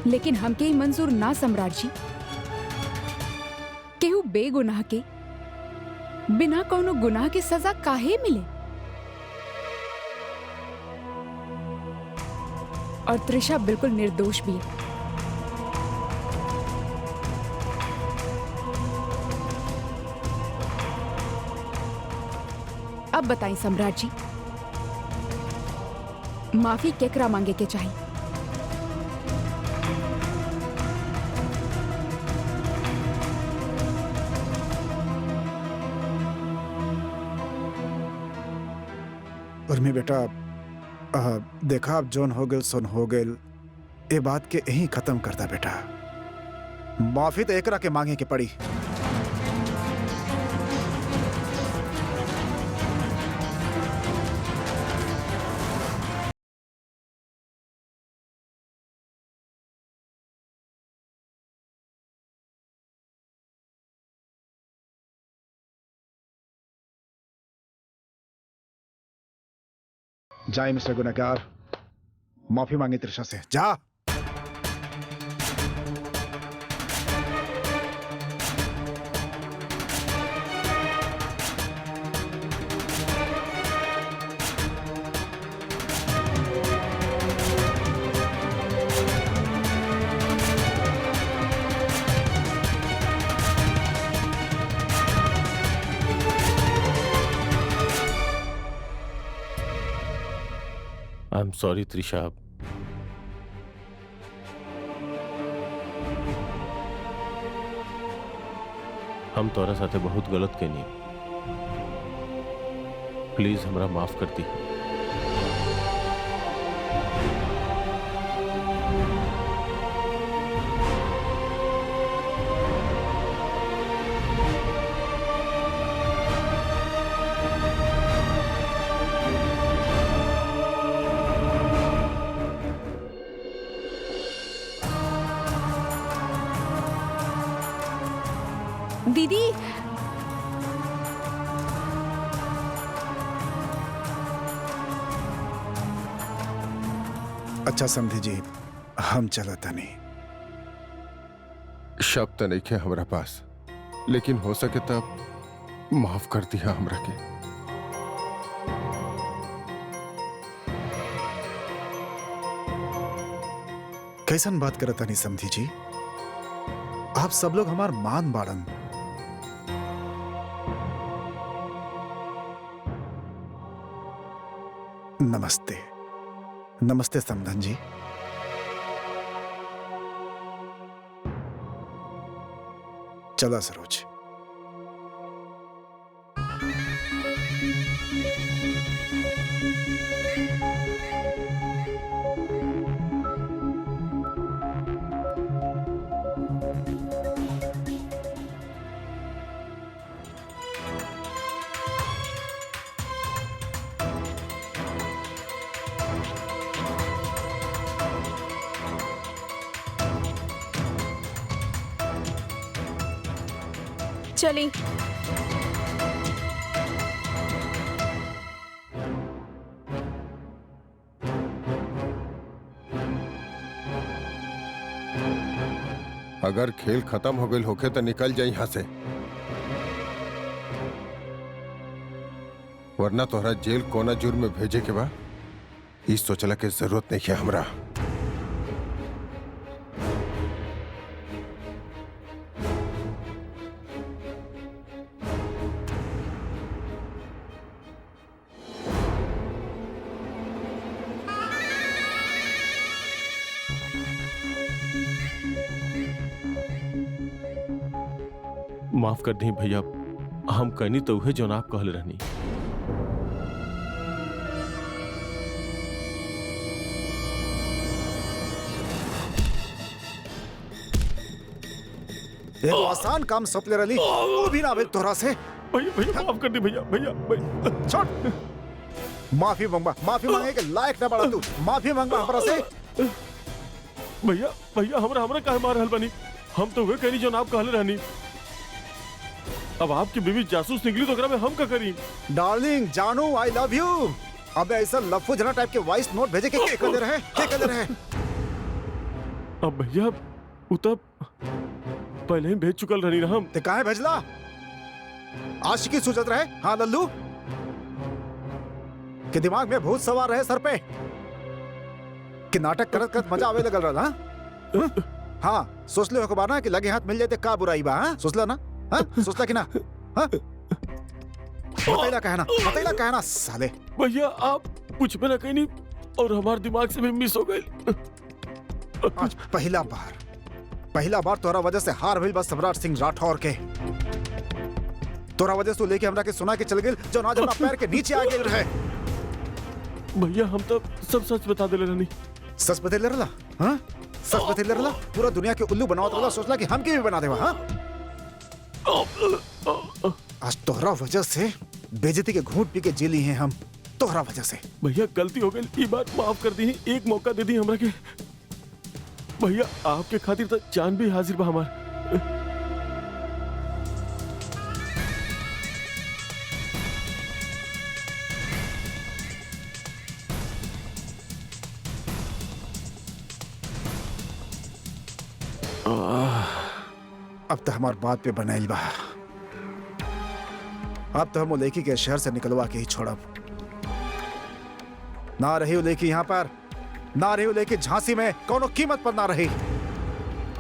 लेकिन हमके ही मंजूर ना सम्राट जी। केहू बेगुनाह के बिना कोनो गुनाह के सजा काहे मिले? और त्रिशा बिल्कुल निर्दोष भी है। अब बताएं सम्राट जी, माफी केकरा मांगे के चाहिए? उर्मी बेटा, देखा अब जोन हो गेल सोन हो गेल। ए बात के यही खत्म करता बेटा। माफी तो एकरा के मांगे के पड़ी। जाए मिस्टर गुनहगार, माफी मांगे त्रिशा से। जा। I am sorry Trisha. हम तोरा साथे बहुत गलत कहनी, प्लीज हमरा माफ कर दी। दीदी, अच्छा समझी जी, हम चला तनी। शब्द नहीं खे हमरा पास, लेकिन हो सके तब माफ कर दिया हमरा के। कैसन बात करत तनी समझी जी? आप सब लोग हमार मान बाड़न। नमस्ते। नमस्ते समधन जी। चला सरोज। चली। अगर खेल खत्म हो गई होके तो निकल जाए यहाँ से, वरना तोहरा जेल कोना जुर्म में भेजे के बा ई सोचला के जरूरत नहीं है हमरा। माफ कर दी भैया, हम कहनी तो उहे जो आप कहले रहनी। एगो आसान काम सपले रली, वो भी ना भेल तोहरा से। भैया भैया माफ कर दी भैया, भैया भैया। छोड़। माफी मांगबा, माफी मांगे के लायक ना बड़ा तू। माफी मांगबा हमरा से। भैया भैया हमरा काहे मार रहल बनी? हम तो उहे कहनी जो आप कहले रहनी। अब आपकी बीवी जासूस निकली तो में हम क्या करी? डार्लिंग जानू, आई लव यू। अब ऐसा लफू जना टाइप के वॉइस नोट भेजे के कर दे रहे? क्या कर दे रहे? अब भैया उतब पहले ही भेज चुकल रही हम। ते काहे भेजला? आशिकी सोचत रहे? हाँ लल्लू, के दिमाग में भूत सवार रहे सर पे कि नाटक करत करत मजा आवे लगल रहा। हाँ सोच ले हो बाना कि लगे हाथ मिल जाते का बुराई बा। हाँ सोचला ना? हाँ सोचला कि ना? हाँ बताइला कहना साले। भैया आप कुछ भी ना कहनी और हमारे दिमाग से भी मिस हो गई। आज पहला बार तोरा वजह से हार भइल बस सम्राट सिंह राठौर के। तोरा वजह से लेके हमरा के सुना के चल गेल जो ना जमना पैर के नीचे आ गेल रहे। भैया हम तो सब सच बता देले रहनी। सच बतेले रहला? हाँ सच बतेले रहला? पूरा दुनिया के उल्लू बनावत रहला, सोचला कि हम के भी बना देवा। हाँ आज तोहरा वजह से बेइज्जती के घूंट पी के जेली हैं हम, तोहरा वजह से। भैया गलती हो गई, ये बात माफ कर दी। एक मौका दे दी हमरा के। भैया आपके खातिर तो जान भी हाजिर बा हमार। अब तो हमार बात पे बनाइल बा। अब तो हम लेकी के शहर से निकलवा के ही छोड़ब। ना रही लेकी यहाँ पर, ना रही लेकी झांसी में, कोनो कीमत पर ना रही।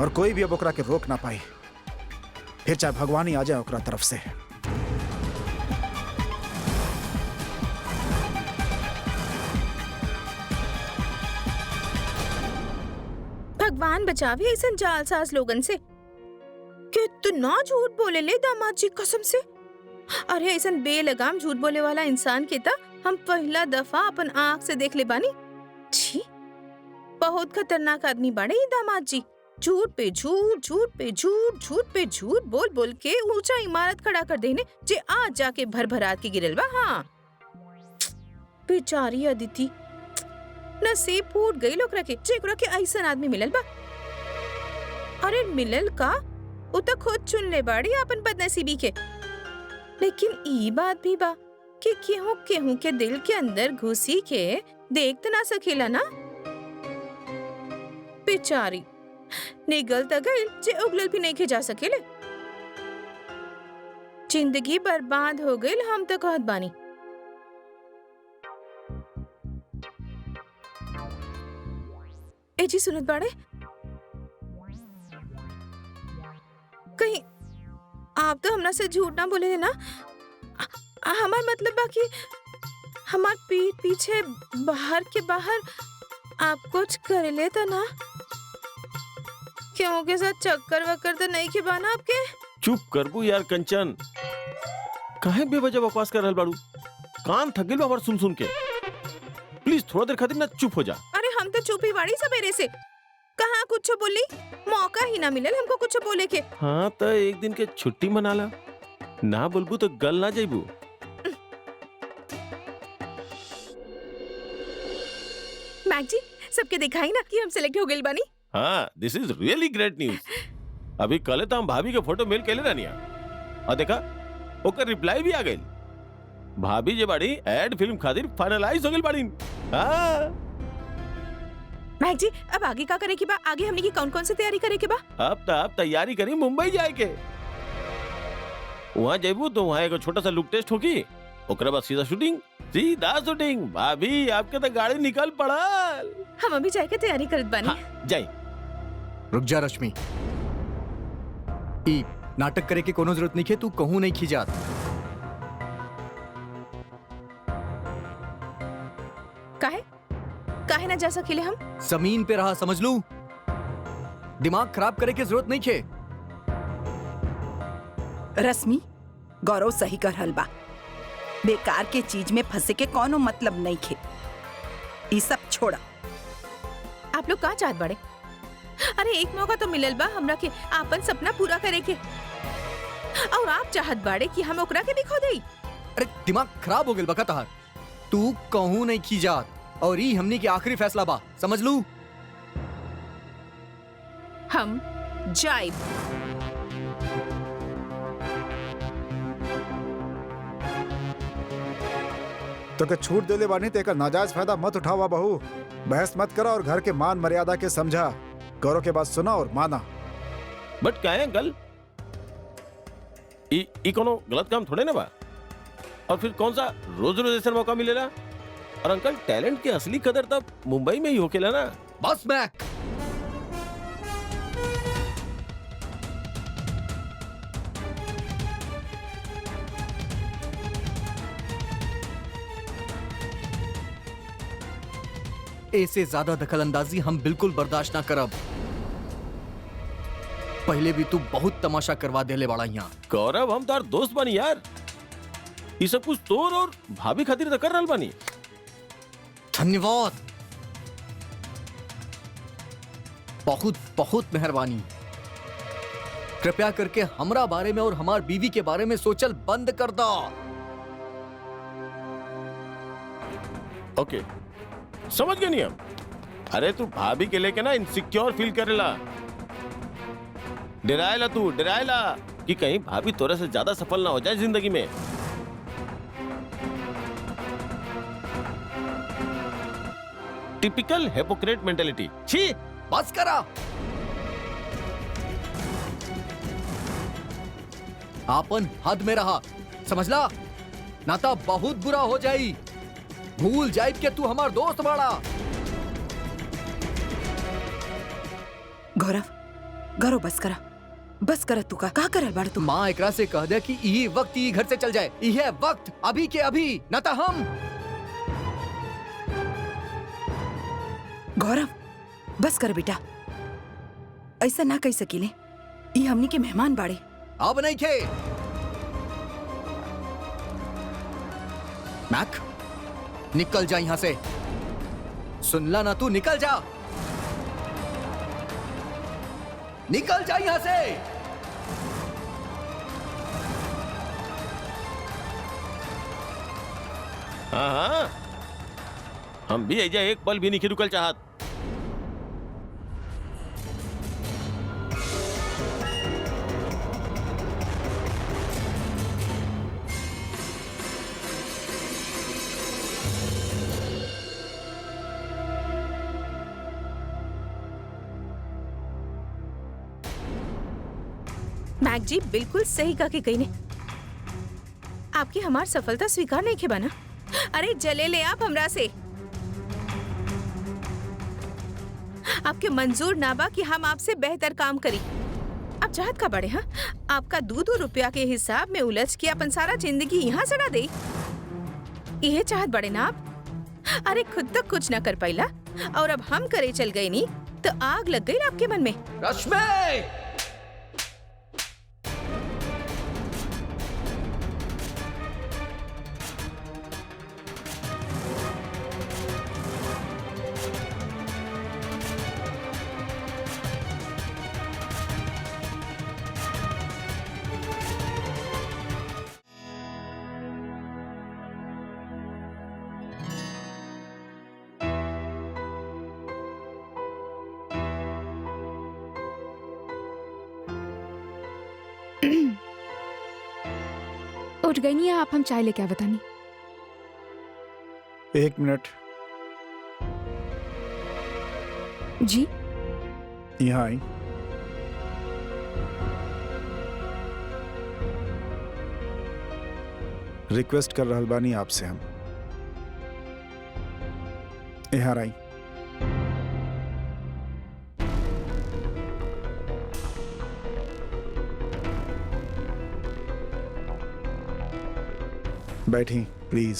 और कोई भी अब ओकरा के रोक ना पाई, फिर चाहे भगवान ही आ जाए ओकरा तरफ से। जुबान बचावी ऐसा जालसाज लोगन से। कितना झूठ बोले ले दामाद जी कसम से। अरे ऐसा बेलगाम झूठ बोले वाला इंसान के ता हम पहला दफा अपन आँख से देख ले बानी। छी, बहुत खतरनाक आदमी बाड़े ये दामाद जी। झूठ पे झूठ, झूठ पे झूठ, झूठ पे झूठ बोल बोल के ऊंचा इमारत खड़ा कर देने जे आज जाके भर भरात के गिरल बा। हाँ बेचारी अदिति, नसीब फूट गई लोग रखे जेकरा के ऐसा आदमी मिलल बा। अरे मिलल का उ तो खुद चुन ले बाड़ी अपन बदनसीबी के। लेकिन ई बात भी बा कि केहू केहू के दिल के अंदर घुसी के देख त ना सकेला ना। बेचारी निगल त गइल जे उगलल भी नहीं के जा सकेले। जिंदगी बर्बाद हो गइल हम तो कहत बानी। ए जी सुनत बाड़े, कहीं आप तो हमरा से झूठ ना बोले ना। हमार मतलब बा कि हमार पीठ पीछे बाहर के बाहर आप कुछ कर लेता ना। क्यों के साथ चक्कर वक्कर तो नहीं के बाना आपके। चुप करबू यार कंचन, काहे बेवजह बकवास कर रहल बाड़ू? कान थक गेल बा हमार सुन सुन के। प्लीज थोड़ा देर खातिर ना चुप हो जा। अरे हम तो चुप ही बाड़ी सवेरे से, कहाँ कुछ बोली, मौका ही ना मिलल हमको कुछ बोले के। हाँ तो एक दिन के छुट्टी मना ला, ना बोलबू तो गल ना जाइबू। मैक जी सबके दिखाई ना कि हम सेलेक्ट हो गइल बानी। हाँ दिस इज रियली ग्रेट न्यूज। अभी कल तो हम भाभी के फोटो मेल केले रहनी और देखा ओकर रिप्लाई भी आ गई। भाभी जे बाड़ी एड फिल्म खातिर फाइनलाइज हो गई बाड़ी। हाँ मैक जी अब आगे का करे के बा? आगे हमने की कौन कौन सी तैयारी करे के बा? अब तैयारी करी मुंबई जाए के। वहाँ जेबू तो वहाँ एक छोटा सा लुक टेस्ट होगी, ओकरा बाद सीधा शूटिंग। भाभी आपके तो गाड़ी निकल पड़ा। हम अभी जाके तैयारी करत बानी। हाँ, जाई। रुक जा रश्मि, ई नाटक करे के कोनो जरूरत नहीं है। तू कहूं नहीं खिजात। काहे ना जा सकेले हम? जमीन पे रहा समझ लू। दिमाग खराब करे की जरूरत नहीं है। रश्मि, गौरव सही कर हल बा। बेकार के चीज में फंसे के कोनो मतलब नहीं खे। ये सब छोड़ा। आप लोग का चाहत बड़े? अरे एक मौका तो मिलल बा हमरा के आपन सपना पूरा करे के, और आप चाहत बाड़े कि हम ओकरा के भी खो देई। अरे दिमाग खराब हो गेल बका तहार। तू कहूं नहीं खिजात और ई हमनी के आखिरी फैसला बा, समझ लू। हम जाइब। तो के छूट देले बानी तो एकर नाजायज फायदा मत उठावा बहू। बहस मत करा और घर के मान मर्यादा के समझा। गौरव के बात सुना और माना। बट क्या है अंकल, ई कोनो गलत काम थोड़े ना बा। और फिर कौन सा रोज रोज ऐसा मौका मिलेला? और अंकल टैलेंट के असली कदर तब मुंबई में ही होकेला ना। बस मैक, ऐसे ज्यादा दखलंदाजी हम बिल्कुल बर्दाश्त ना करब। पहले भी तू बहुत तमाशा करवा देले वाला यहाँ। गौरव हम तार दोस्त बनी यार, ये सब कुछ तोर और भाभी खातिर तो कर रहल बानी। धन्यवाद, बहुत बहुत मेहरबानी। कृपया करके हमरा बारे में और हमार बीवी के बारे में सोचल बंद कर दो। ओके समझ गए नहीं हम। अरे तू भाभी के लेके ना इनसिक्योर फील करेला, डरायला तू डरायला कि कहीं भाभी तोरे से ज्यादा सफल ना हो जाए जिंदगी में। Typical hypocrite mentality. छी बस करा। आपन हद में रहा, समझला, ना तो बहुत बुरा हो जाई। भूल जाए कि तू हमार दोस्त बाड़ा। गौरव, गौरव बस करा, बस करा। तू का करल बाड़ तू? माँ एकरा से कह दे कि यही वक्त ही घर से चल जाए। यह वक्त अभी के अभी, न तो हम। गौरव बस कर बेटा, ऐसा ना कह सकीले। ये हमनी के मेहमान बाड़े। अब नहीं खे। मैक, निकल जा यहां से। सुनला ना तू, निकल जा। निकल जा यहां से। हाँ हाँ, हम भी ऐजा एक पल भी नहीं रुकल चाहत। मैक जी बिल्कुल सही कहा कि कही ने आपकी हमार सफलता स्वीकार नहीं के बना। अरे जले ले आप हमरा से। आपके मंजूर ना बा कि हम आपसे बेहतर काम करी। आप चाहत का बड़े हाँ आपका 2-2 रुपया के हिसाब में उलझ के अपन सारा जिंदगी यहाँ सड़ा दे। यह चाहत बड़े ना आप। अरे खुद तक कुछ ना कर पाइला और अब हम करे चल गए नी तो आग लग गई आपके मन में। रश्मि! उठ गई नहीं आप, हम चाय लेके आ बतानी। 1 मिनट। जी यहाँ आई। रिक्वेस्ट कर रहल बानी आपसे हम। यहाँ आई। बैठी प्लीज।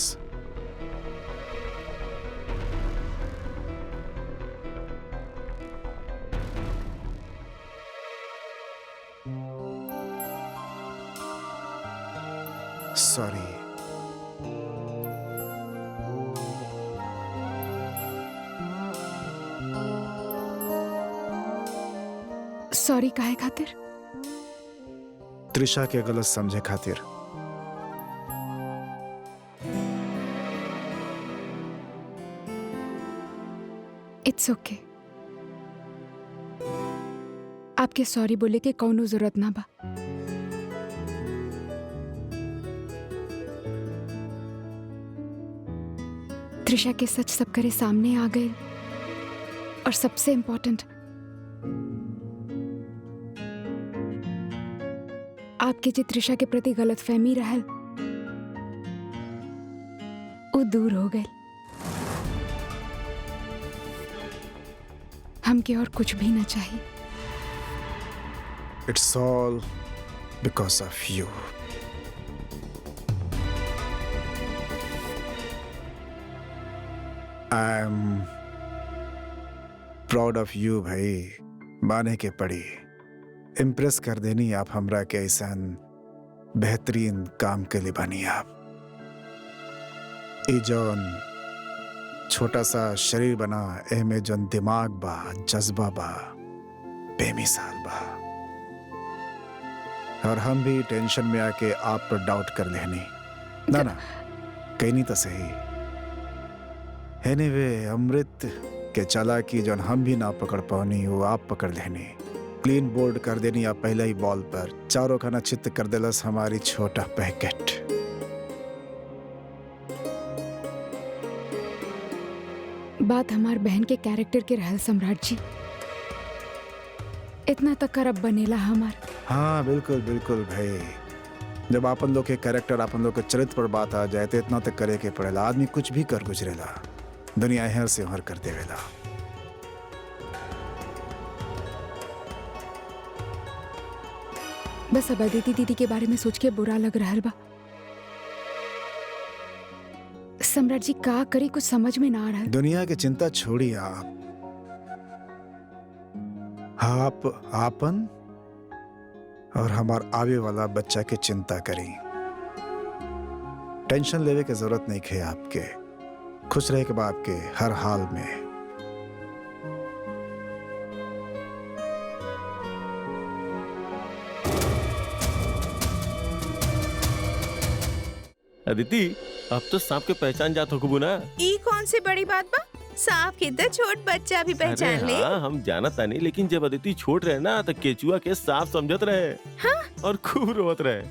सॉरी। सॉरी काहे खातिर? त्रिशा के गलत समझे खातिर। इट्स ओके। आपके सॉरी बोले के कौनो जरूरत ना बा। त्रिशा के सच सब करे सामने आ गए और सबसे इम्पोर्टेंट आपके जो त्रिशा के प्रति गलत फहमी रहल वो दूर हो गए। हमके और कुछ भी ना चाहिए। It's all because of you. I'm proud of you भाई। माने के पड़ी। इम्प्रेस कर देनी आप हमरा के ऐसान बेहतरीन काम के लिए बनी आप। ई जौन छोटा सा शरीर बना एमे जौन दिमाग बा, जज्बा बा, बेमिसाल बा। और हम भी टेंशन में आके आप पर डाउट कर लेनी ना ना कहीं नहीं तो सही। एनीवे अमृत के चालाकी जौन हम भी ना पकड़ पानी वो आप पकड़ लेनी। क्लीन बोल्ड कर देनी आप पहले ही बॉल पर। चारों खाना चित्त कर देलस हमारी छोटा पैकेट। बात हमार बहन के कैरेक्टर के रहल सम्राट जी। इतना तक करब बनेला हमार। हाँ बिल्कुल बिल्कुल भाई। जब आपन लोग के कैरेक्टर आपन लोग के चरित्र पर बात आ जाए तो इतना तक करे के पड़ेला। आदमी कुछ भी कर गुजरेला, दुनिया हर से हर कर देवेला। बस अब अदिति दीदी के बारे में सोच के बुरा लग रहा बा। सम्राट जी का करी कुछ समझ में ना आ रहा। दुनिया की चिंता छोड़िए आप। आप आपन और हमार आवे वाला बच्चा के चिंता करी। टेंशन लेवे के जरूरत नहीं है आपके। खुश रहे के बाप के हर हाल में। अदिति, अब तो सांप के पहचान जात हो ना। ई कौन सी बड़ी बात बा? सांप के तो छोट बच्चा भी पहचान अरे ले। हाँ, हम जानता नहीं, लेकिन जब अदिति छोट रहे ना तो केचुआ के सांप समझत रहे। हाँ? और खूब रोत रहे।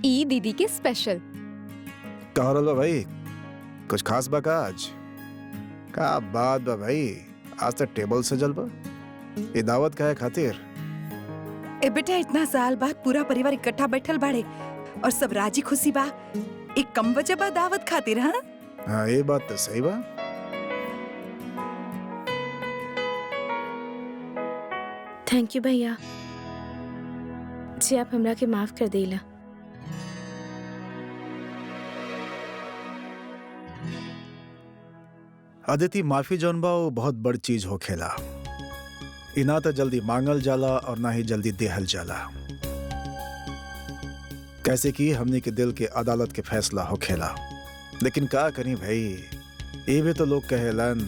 ई दीदी के स्पेशल। का हो रहल बा भाई? कुछ खास बा का आज? का बात बा भाई? आज तक टेबल सजल बा। ये दावत का है खातिर? ए बेटा, इतना साल बाद पूरा परिवार इकट्ठा बैठल बाड़े और सब राजी खुशी बा। एक कम वजह बा दावत खातिर। हाँ, हाँ, ये बात तो सही बा। थैंक यू भैया जी, आप हमरा के माफ कर देला। अदिति, माफी जौन बा वो बहुत बड़ चीज होखेला। ई ना तो जल्दी मांगल जाला और ना ही जल्दी देहल जाला। कैसे कि हमने के दिल के अदालत के फैसला होखेला। लेकिन का करी भाई, ये भी तो लोग कहेलन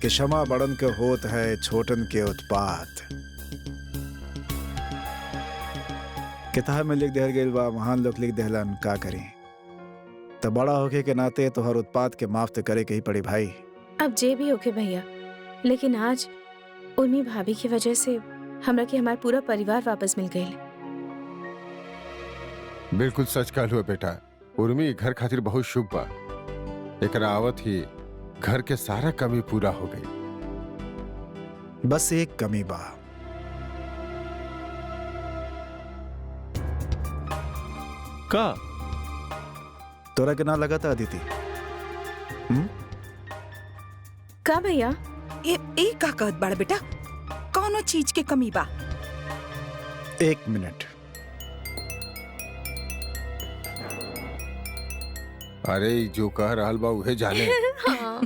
कि क्षमा बड़न के होत है, छोटन के उत्पात। किताब में लिख देहल गइल बा, महान लोग लिख देहलन। का करी, तो बड़ा होके के नाते तो हर उत्पात के माफ तो करे के ही पड़ी भाई। अब जे भी होके भैया, लेकिन आज उर्मी भाभी की वजह से हमरा के हमार पूरा परिवार वापस मिल गए। बिल्कुल सच कहलू बेटा। उर्मी घर खातिर बहुत शुभ बा। एकरा आवत ही घर के सारा कमी पूरा हो गई। बस एक कमी बा। का? तोरा के ना लगा था अदिति? का भैया? ए का कहत बाड़ बेटा? कौनो चीज के कमी बा? एक मिनट। अरे ई जो कह रहल बा उहे जाने। हाँ।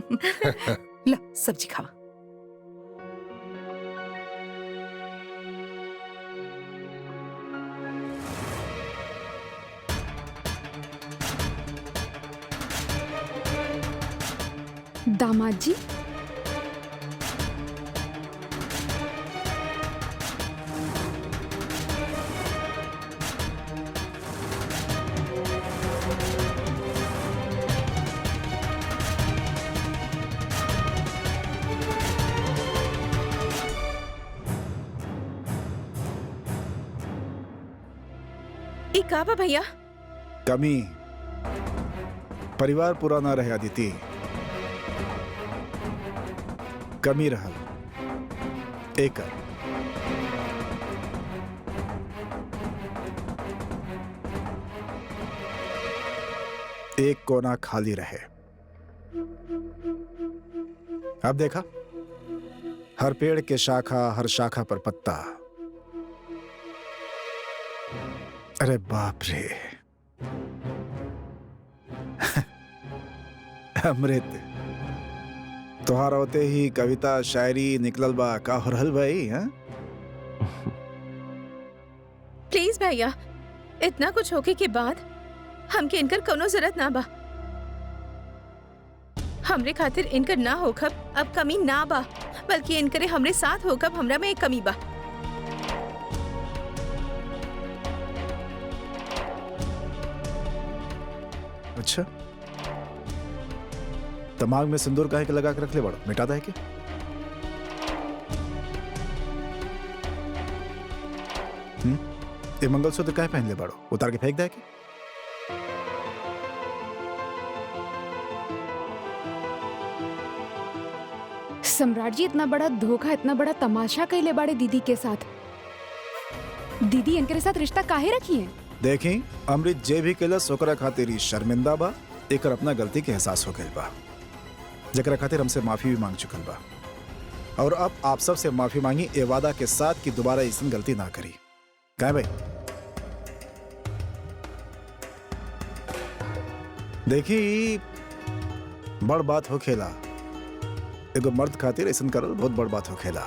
ला सब्जी खावा। दामाद जी, ई का बा भैया? कमी। परिवार पूरा ना रहे अदिति, कमी रहल। एक कोना खाली रहे। अब देखा, हर पेड़ के शाखा, हर शाखा पर पत्ता। अरे बाप रे, अमृत। तोहार होते ही कविता शायरी निकलल बा। का हो रहल भाई? हाँ, प्लीज भैया, इतना कुछ होके के बाद हमके इनकर कोनो जरूरत ना बा। हमरे खातिर इनकर ना होखब अब कमी ना बा, बल्कि इनकरे हमरे साथ होखब हमरा में एक कमी बा। अच्छा, दिमाग में सिंदूर काहे के लगा के रख ले बड़ा? मिटाता है क्या? ये मंगलसूत्र काहे पहन ले बड़ो? उतार के फेंक दे क्या? सम्राट जी इतना बड़ा धोखा, इतना बड़ा तमाशा कैले बाड़े दीदी के साथ। दीदी इनके साथ रिश्ता काहे रखी है? देखी, अमृत जे भी केलस ओकरा खातिर ही शर्मिंदा बा। एकर अपना गलती के एहसास हो गइल बा, जेकरा खातिर हमसे माफी भी मांग चुकल बा। और अब आप सब से माफी मांगी ए वादा के साथ कि दोबारा ऐसी गलती ना करी। कहे भाई? देखी, बड़ बात हो खेला, एगो मर्द खातिर ऐसा करल बहुत बड़ बात हो खेला।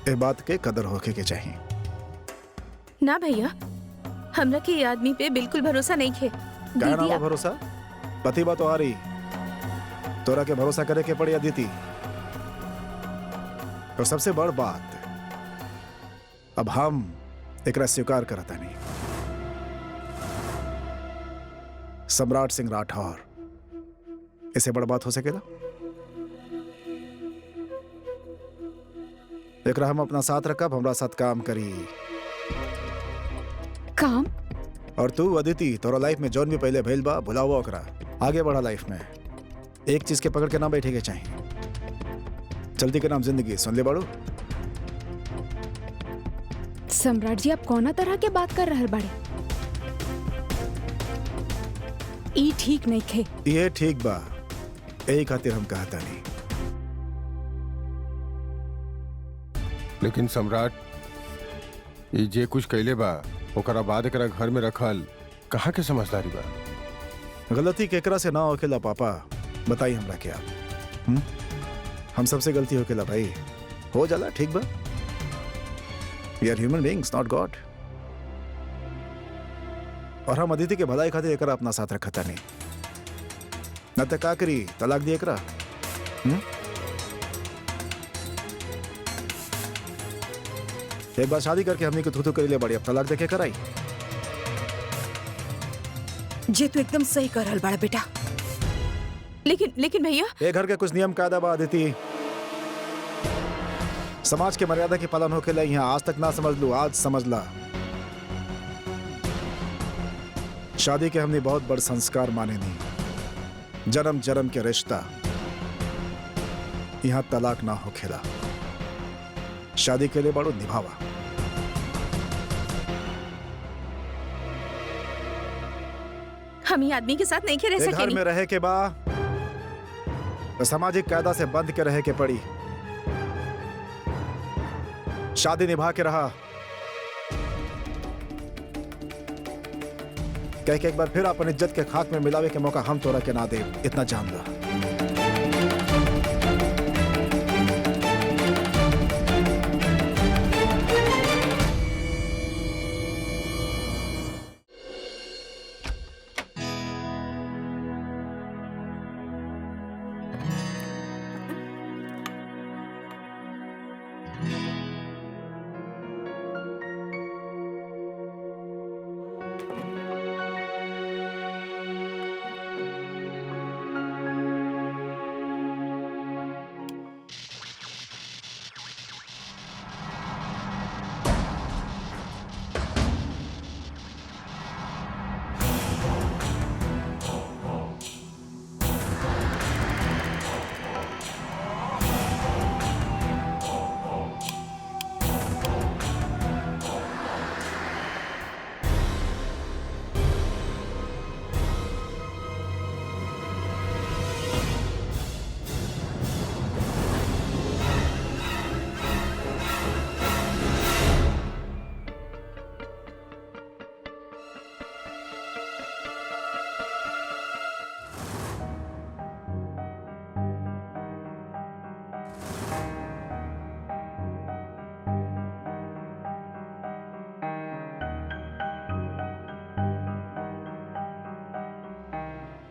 ए बात के कदर होके के चाहिए। ना भैया, हमरा के ये आदमी पे बिल्कुल भरोसा नहीं है। क्या नाम है भरोसा? पति बात तो आ रही, तोरा के भरोसा करे के पड़ी अदिति। और सबसे बड़ बात, अब हम एकरा स्वीकार करता नहीं। सम्राट सिंह राठौर, इसे बड़ बात हो सकेला? एकरा हम अपना साथ रखब, हमरा साथ काम करी। काम? और तू अदिति, तोरा लाइफ में जौन भी पहले भइल बा भुलावा ओकरा, आगे बढ़ा लाइफ में। एक चीज के पकड़ के ना बैठे के चाहिए। चलती के नाम जिंदगी, सुन ले बाड़ू? सम्राट जी, आप कौना तरह के बात कर रहे बड़े? ई ठीक नहीं खे। ये ठीक बा, यही खातिर हम कहता नहीं। लेकिन सम्राट, ये जे कुछ कैले बा ओकरा बाद एकरा घर में रखल कहाँ के समझदारी बा? गलती केकरा से ना होकेला पापा, बताई हमरा क्या? हम सबसे गलती होकेला भाई, हो जाला, ठीक बा। We are human beings, not god. और हम अदिति के भलाई खातिर एकरा अपना साथ रखता नहीं, न तो का करी, तलाक दिए एकरा। एक बार शादी करके हमने को थू करी ले बड़ी, अब तलाक देके कराई। जे तू एकदम सही कर रहल बड़ा बेटा। लेकिन भैया, ये घर के कुछ नियम कायदा बा अदिति, समाज के मर्यादा के पालन होके ला। यहाँ आज तक ना समझ लू, आज समझ ला। शादी के हमने बहुत बड़ संस्कार माने नहीं, जन्म जन्म के रिश्ता। यहाँ तलाक ना हो खेला, शादी के लिए बड़ो निभावा। हम ये आदमी के साथ नहीं रह घर सकेनी। में रहे के बा तो सामाजिक कायदा से बंध के रहे के पड़ी। शादी निभा के रहा, कह के एक बार फिर अपन इज्जत के खाक में मिलावे के मौका हम तोरा के ना दे, इतना जान ला।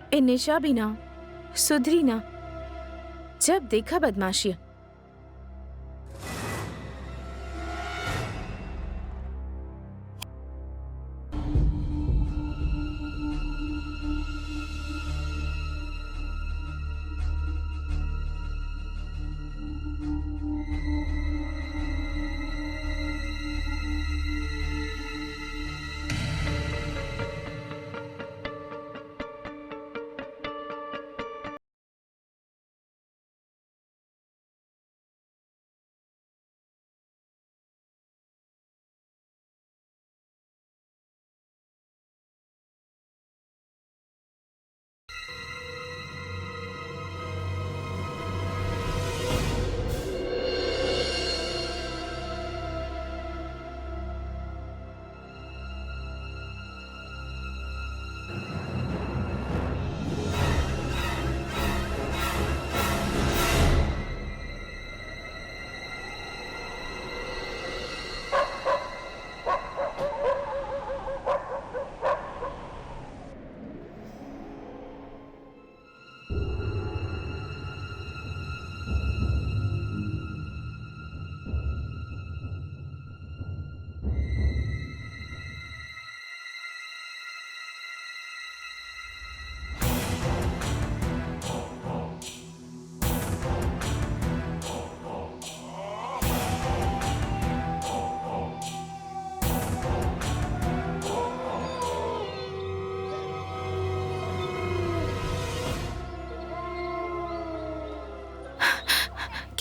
ए निशा भी ना सुधरी ना, जब देखा बदमाशियां।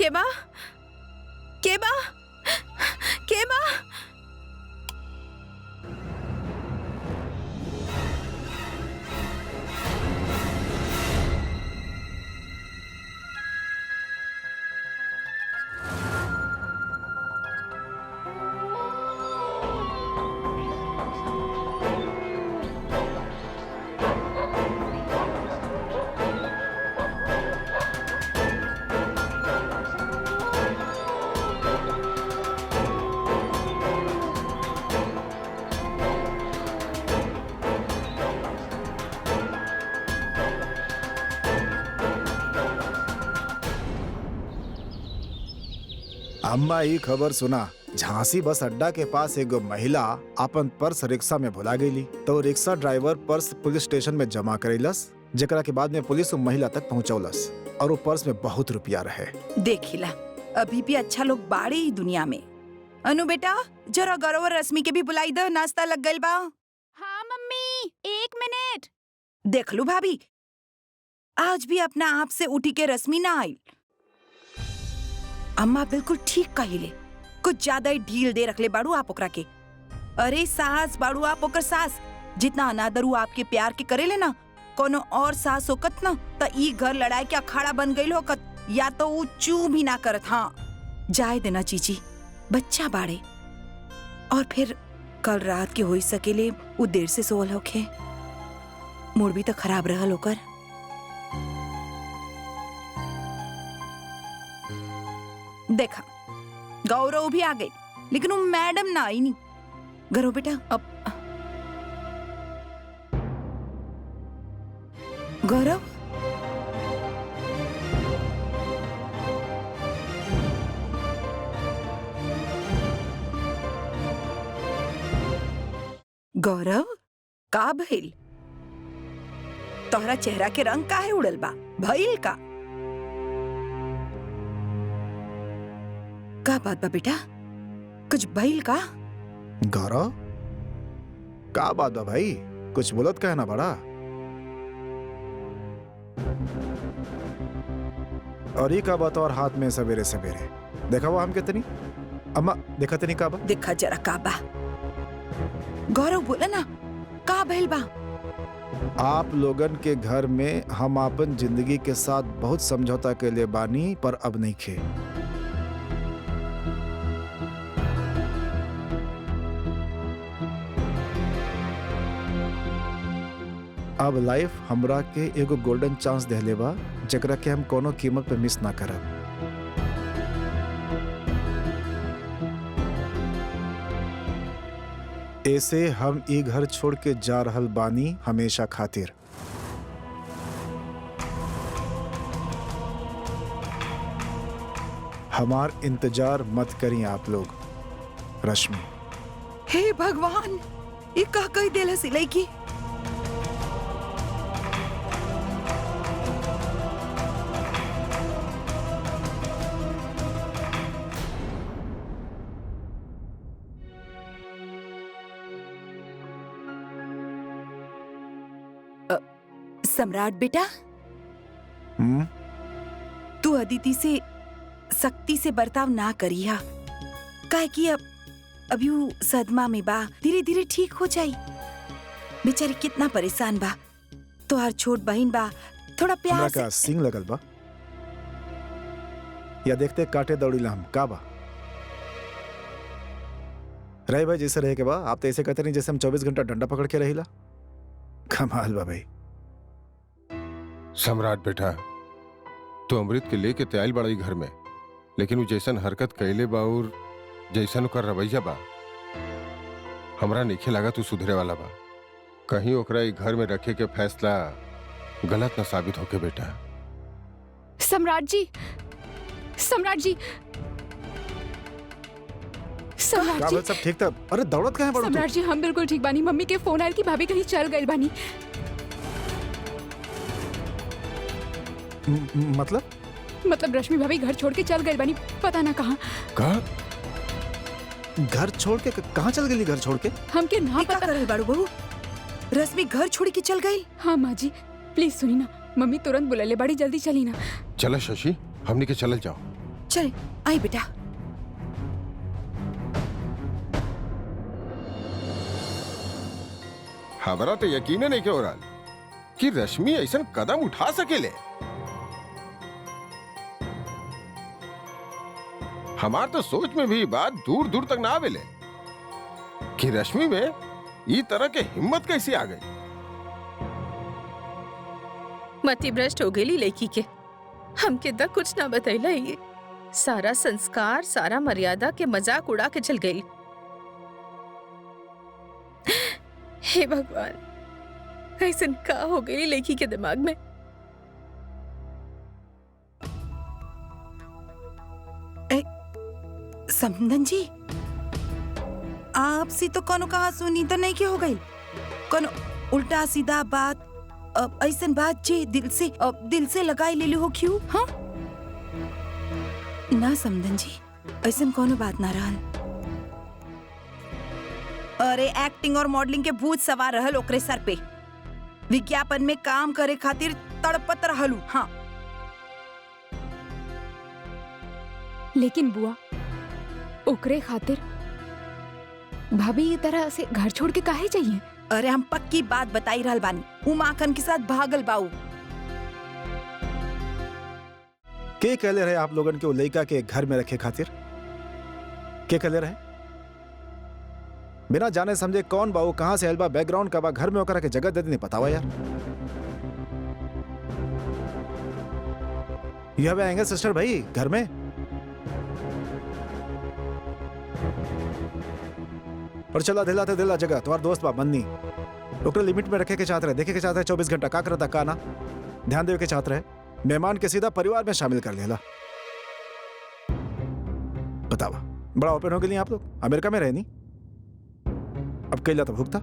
केबा केबा केबा अम्मा ई खबर सुना। झांसी बस अड्डा के पास एगो महिला अपन पर्स रिक्शा में भुला गईली तो rickshaw driver purse police station में जमा करेलस, जेकरा के बाद में पुलिस वो महिला तक पहुंचौलस और वो पर्स में बहुत रुपया रहे। देखिला अभी भी अच्छा लोग बाड़े ही दुनिया में। अनु बेटा जरा गौरव और रश्मि के भी बुलाई दो, नाश्ता लग गइल बा। हाँ मम्मी, 1 मिनट। देख लू भाभी, आज भी अपना आप से उठी के रश्मि ना आई। अम्मा बिल्कुल ठीक कहिले, कुछ ज्यादा ही ढील दे रखले बाड़ू आप ओकरा के। अरे सास बाड़ू आप ओकर सास, जितना अनादर वो आपके प्यार के करे लेना, कोनो और सास होकत ना त ई घर लड़ाई के अखाड़ा बन गई होकत, या तो वो चू भी ना करत। हाँ जाए देना चीची, बच्चा बाड़े। और फिर कल रात के होई सकेले वो देर से सोल होखे, मूड भी तो खराब रहल होकर। देखा गौरव भी आ गई, लेकिन वो मैडम ना आई नहीं। गौरव बेटा अब गौरव गौरव का भइल? तोहरा चेहरा के रंग काहे उड़ल बा? भइल का बात बा बेटा? कुछ भइल का? गौरव का बात बा भाई? कुछ बोलत कहना बड़ा। और ये का बात और हाथ में सवेरे सवेरे देखा वो हम कितनी अम्मा देखा तनी का बा? देखा जरा का बा। गौरव बोला ना का भइल बा? आप लोगन के घर में हम अपन जिंदगी के साथ बहुत समझौता के लिए बानी, पर अब नहीं खे। अब लाइफ हमरा के एगो गोल्डन चांस देले बा, जेकरा के हम कोनो कीमत पे मिस ना करब। ऐसे हम ई घर छोड़ के जा रहल बानी हमेशा खातिर। हमार इंतजार मत करिए आप लोग। रश्मि, हे भगवान, ये का कह देला सिलाई की? सम्राट बेटा, तू अदिति से सख्ती से बर्ताव ना करिया, काहे कि अभी वो सदमा में बा, धीरे धीरे ठीक हो जाई। बेचारी कितना परेशान बा, तोहार छोट बहन बा, थोड़ा प्यार से। सिंग लगल बा या देखते काटे दौड़ीला हम का बा? रहे भाई जैसे रहे के बा, आप तो ऐसे कहते नहीं जैसे हम 24 घंटा डंडा पकड़ के रहिला। कमाल बा भाई। सम्राट बेटा, तो अमृत के लेके तैयार बड़ाई घर में, लेकिन वो जैसन हरकत कैले बा और जैसन ओकर रवैया बा, हमरा नइखे लगा तू सुधरे वाला बा। कहीं ओकरा ई घर में रखे के फैसला गलत ना साबित होके बेटा। सम्राट जी, सम्राट जी, सम्राट का जी, बात? सब ठीक था? अरे दौड़त कहाँ पड़ो सम्राट जी हम बिल्कुल ठीक बानी। मम्मी के फोन आयल कि भाभी कहीं चल गई बानी। मतलब रश्मि भाभी घर छोड़ के चल गई बानी, पता ना कहाँ। घर छोड़ के कहाँ चल गई? घर छोड़ के हमके ना का पता। करल बाड़ू बहू? रश्मि घर छोड़ के चल गई? हाँ माँ जी प्लीज सुनी ना, मम्मी तुरंत बुलले बाड़ी, जल्दी चली ना। चला शशि, हमने के चलल जाओ। चल आई बेटा। हमारा तो यकीन नहीं के हो रहा कि रश्मि ऐसा कदम उठा सकेले। हमार तो सोच में भी बात दूर दूर तक ना आवेले कि रश्मि में ई तरह के हिम्मत कैसे आ गई। मति भ्रष्ट हो गई लड़की के। हमके तक कुछ ना बतैला ये सारा संस्कार सारा मर्यादा के मजाक उड़ा के चल गई। हे भगवान ऐसन का हो गई लड़की के दिमाग में। समदन जी आपसे तो कोनो कहा सुनी तो नहीं के हो गई कोनो उल्टा सीधा बात ऐसन बात जे दिल से लगाई ले लो हो क्यों? हाँ ना समदन जी ऐसन कोनो बात ना रहल। अरे एक्टिंग और मॉडलिंग के भूत सवार रहल ओकरे सर पे। विज्ञापन में काम करे खातिर तड़पत रहलू। हाँ लेकिन बुआ ओकरे खातिर भाभी ये तरह से घर छोड़ के काहे चाहिए? अरे हम पक्की बात बताई रहल बानी। उ माखन के साथ भागल बाऊ। के कहले रहे आप लोगन के वो लड़का के घर में रखे खातिर? के कहले रहे? बिना जाने समझे कौन बाऊ कहां से हलबा बैकग्राउंड का बा घर में ओकरा के जगह दे नहीं पता हुआ यार। यू हैव एंगर सिस्टर भाई घर में। और चला दिला जगह तुम्हारा दोस्त बा मन्नी ओकरे लिमिट में रखे के चाहते रहे देखे के चाहते रहे 24 घंटा का करता का ना ध्यान देवे के चाहते रहे मेहमान के सीधा परिवार में शामिल कर लेला। बतावा बड़ा ओपन हो गए आप लोग अमेरिका में रहे नहीं अब कैला तो भुगता।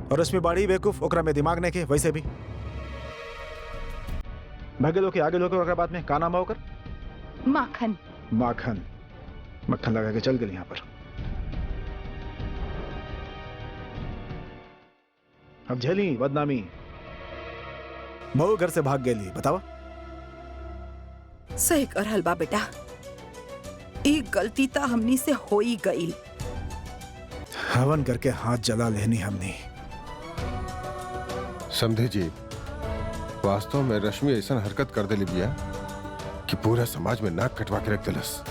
और रश्मि बाड़ी बेवकूफ ओकरा में दिमाग नहीं के वैसे भी भागे लोग आगे लोग बाद में का नाम होकर माखन माखन मक्खन लगा के चल गई यहां पर। अब झेली बदनामी बहू घर से भाग गई बतावा। सही कर हलवा बेटा एक गलती तो हमनी से हो ही गई। हवन करके हाथ जला लेनी हमने। समझे जी वास्तव में रश्मि ऐसा हरकत कर दे बिया कि पूरा समाज में नाक कटवा के रख दिलस।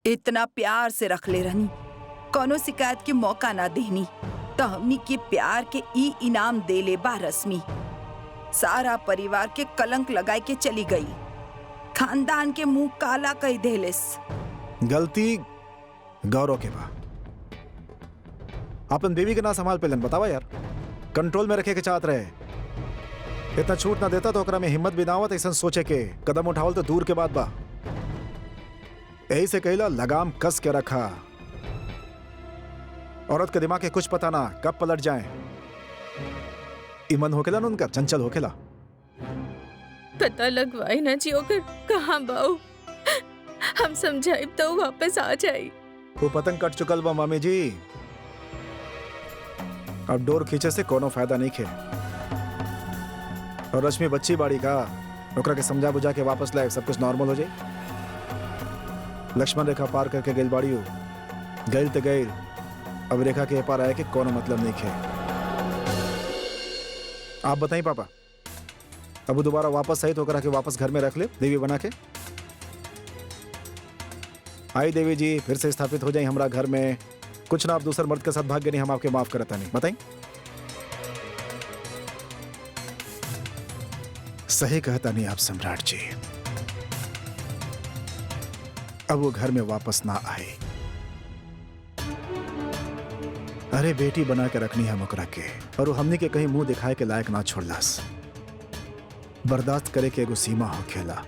इतना प्यार से रख ले रहनी कोनो शिकायत के मौका ना देनी तो हमनी के प्यार के ई इनाम दे ले बा रश्मि। सारा परिवार के कलंक लगाए के चली गई खानदान के मुंह काला कह देलिस। गलती गौरव के बा अपन बीवी के ना संभाल पेलन बतावा यार कंट्रोल में रखे के चाहत रहे इतना छूट ना देता तो ओकरा में हिम्मत भी ना आवत ऐसा सोचे के कदम उठावल तो दूर के बात बा। यही से कहला लगाम कस के रखा। औरत के दिमाग के कुछ पता ना कब पलट जाए। ईमन होकेला न उनका चंचल होकेला। पता लगवाई ना जी ओकर कहाँ बाऊ हम समझाई तो वापस आ जाई। वो पतंग कट चुकल बा मामी जी अब डोर खींचे से कोनो फायदा नहीं खे। और रश्मि बच्ची बाड़ी का ओकरा के समझा बुझा के वापस लाए सब कुछ नॉर्मल हो जाए। लक्ष्मण रेखा पार करके गई बाड़ी हो गई तो गई अब रेखा के पार आया कि कोनो मतलब नहीं खे। आप बताइए पापा अब वो दोबारा वापस आई तो ओकरा के वापस घर में रख ले देवी बना के। आई देवी जी फिर से स्थापित हो जाए हमारा घर में कुछ ना आप दूसरे मर्द के साथ भाग्य नहीं हम आपके माफ करता नहीं बताइए। सही कहता नहीं आप सम्राट जी अब वो घर में वापस ना आए। अरे बेटी बना के रखनी है मुकरा के और वो हमने के कहीं मुंह दिखाए के लायक ना छोड़लास। बर्दाश्त करे के एगो सीमा हो खेला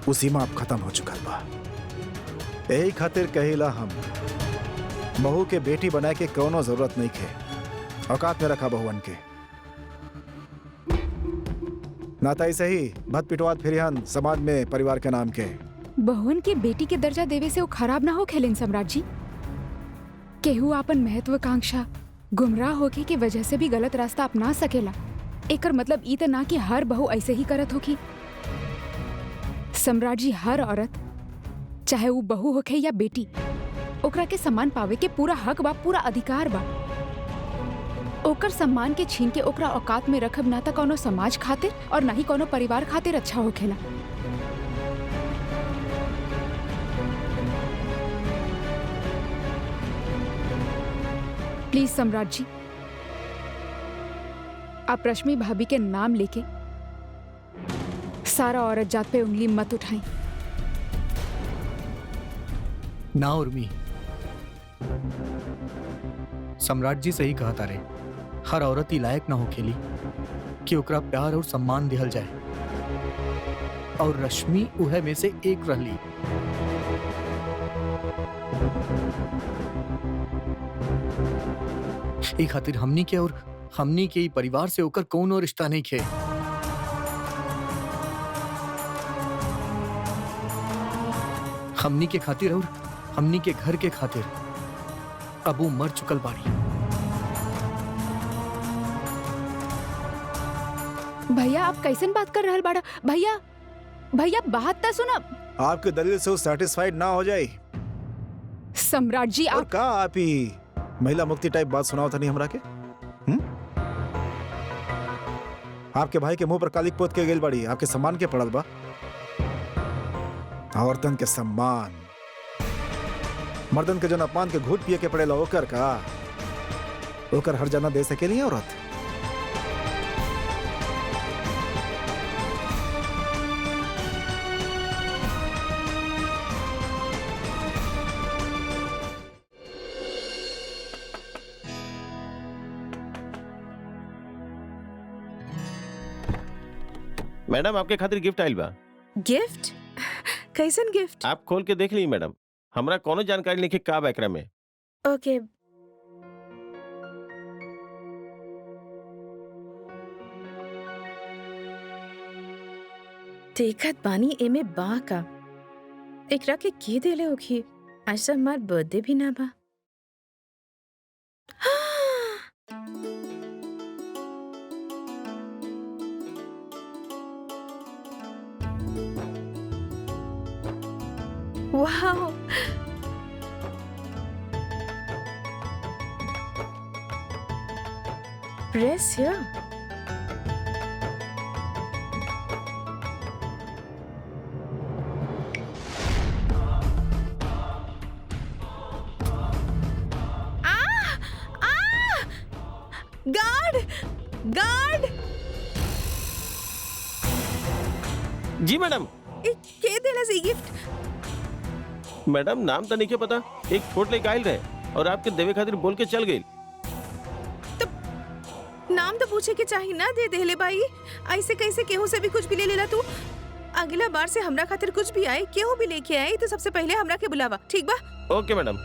वो सीमा अब खत्म हो चुका बा। यही खातिर कहिला हम बहू के बेटी बनाए के कोनो जरूरत नहीं खे औकात में रखा बहुवन के नाता ही सही भत पिटवात फिर समाज में परिवार के नाम के। बहुवन के बेटी के दर्जा देवे से वो खराब ना हो खेलेन सम्राट जी। केहू आपन महत्वाकांक्षा गुमराह होके की वजह से भी गलत रास्ता अपना सकेला। एकर मतलब ई त ना कि हर बहू ऐसे ही करत होगी। सम्राट जी, हर औरत चाहे वो बहू होखे या बेटी, ओकरा के सम्मान पावे के पूरा हक बा, पूरा अधिकार बा। ओकर सम्मान के छीन के ओकरा औकात में रखब ना त कोनो समाज खातिर और ना ही कोनो परिवार खातिर अच्छा होखेला। प्लीज सम्राट जी, आप रश्मि भाभी के नाम लेके सारा औरत जात पे उंगली मत उठाएं। ना उर्मी, सम्राट जी सही कहा तारे। हर औरत ही लायक ना हो खेली कि ओकरा प्यार और सम्मान दिहल जाए, और रश्मि उहे में से एक रहली। ई खातिर हमनी के और हमनी के ई परिवार से ओकर कौनो रिश्ता नहीं खे। हमनी के खातिर और हमनी के घर के खातिर अब वो मर चुकल बाड़ी। भैया, आप कैसन बात कर रहल बाड़ा? भैया भैया, बात तो सुना। आपके दलील से वो सेटिस्फाइड ना हो जाए। सम्राट जी, और आप का आप ही महिला मुक्ति टाइप बात सुनाओ था नहीं हमरा के? आपके भाई के मुंह पर कालिक पोत के गेल बाड़ी, आपके सम्मान के पड़ल बा। औरतन के सम्मान, मर्दन के जन अपमान के घूट पिए के पड़ेला, ओकर का ओकर हर जना दे सकेली औरत। मैडम, आपके खातिर गिफ्ट आइल बा। गिफ्ट? कैसन गिफ्ट? आप खोल के देख ली मैडम। हमरा कोनो जानकारी लिखे का बा एकरा में। ओके। देखत बानी एमे बा का। एकरा के देले होखी? आज तो हमार बर्थडे भी ना बा। Wow, press here. Guard! Guard! जी मैडम। के देला सी गिफ्ट? मैडम, नाम तो नहीं के पता। एक फोट लेके आयल रहे और आपके देवे खातिर बोल के चल गई। नाम तो पूछे के चाहिए ना, दे देले भाई। ऐसे कैसे केहू से भी कुछ भी ले लेला तू? अगला बार से हमरा खातिर कुछ भी आए, केहू भी लेके आए तो सबसे पहले हमरा के बुलावा, ठीक बा? ओके मैडम।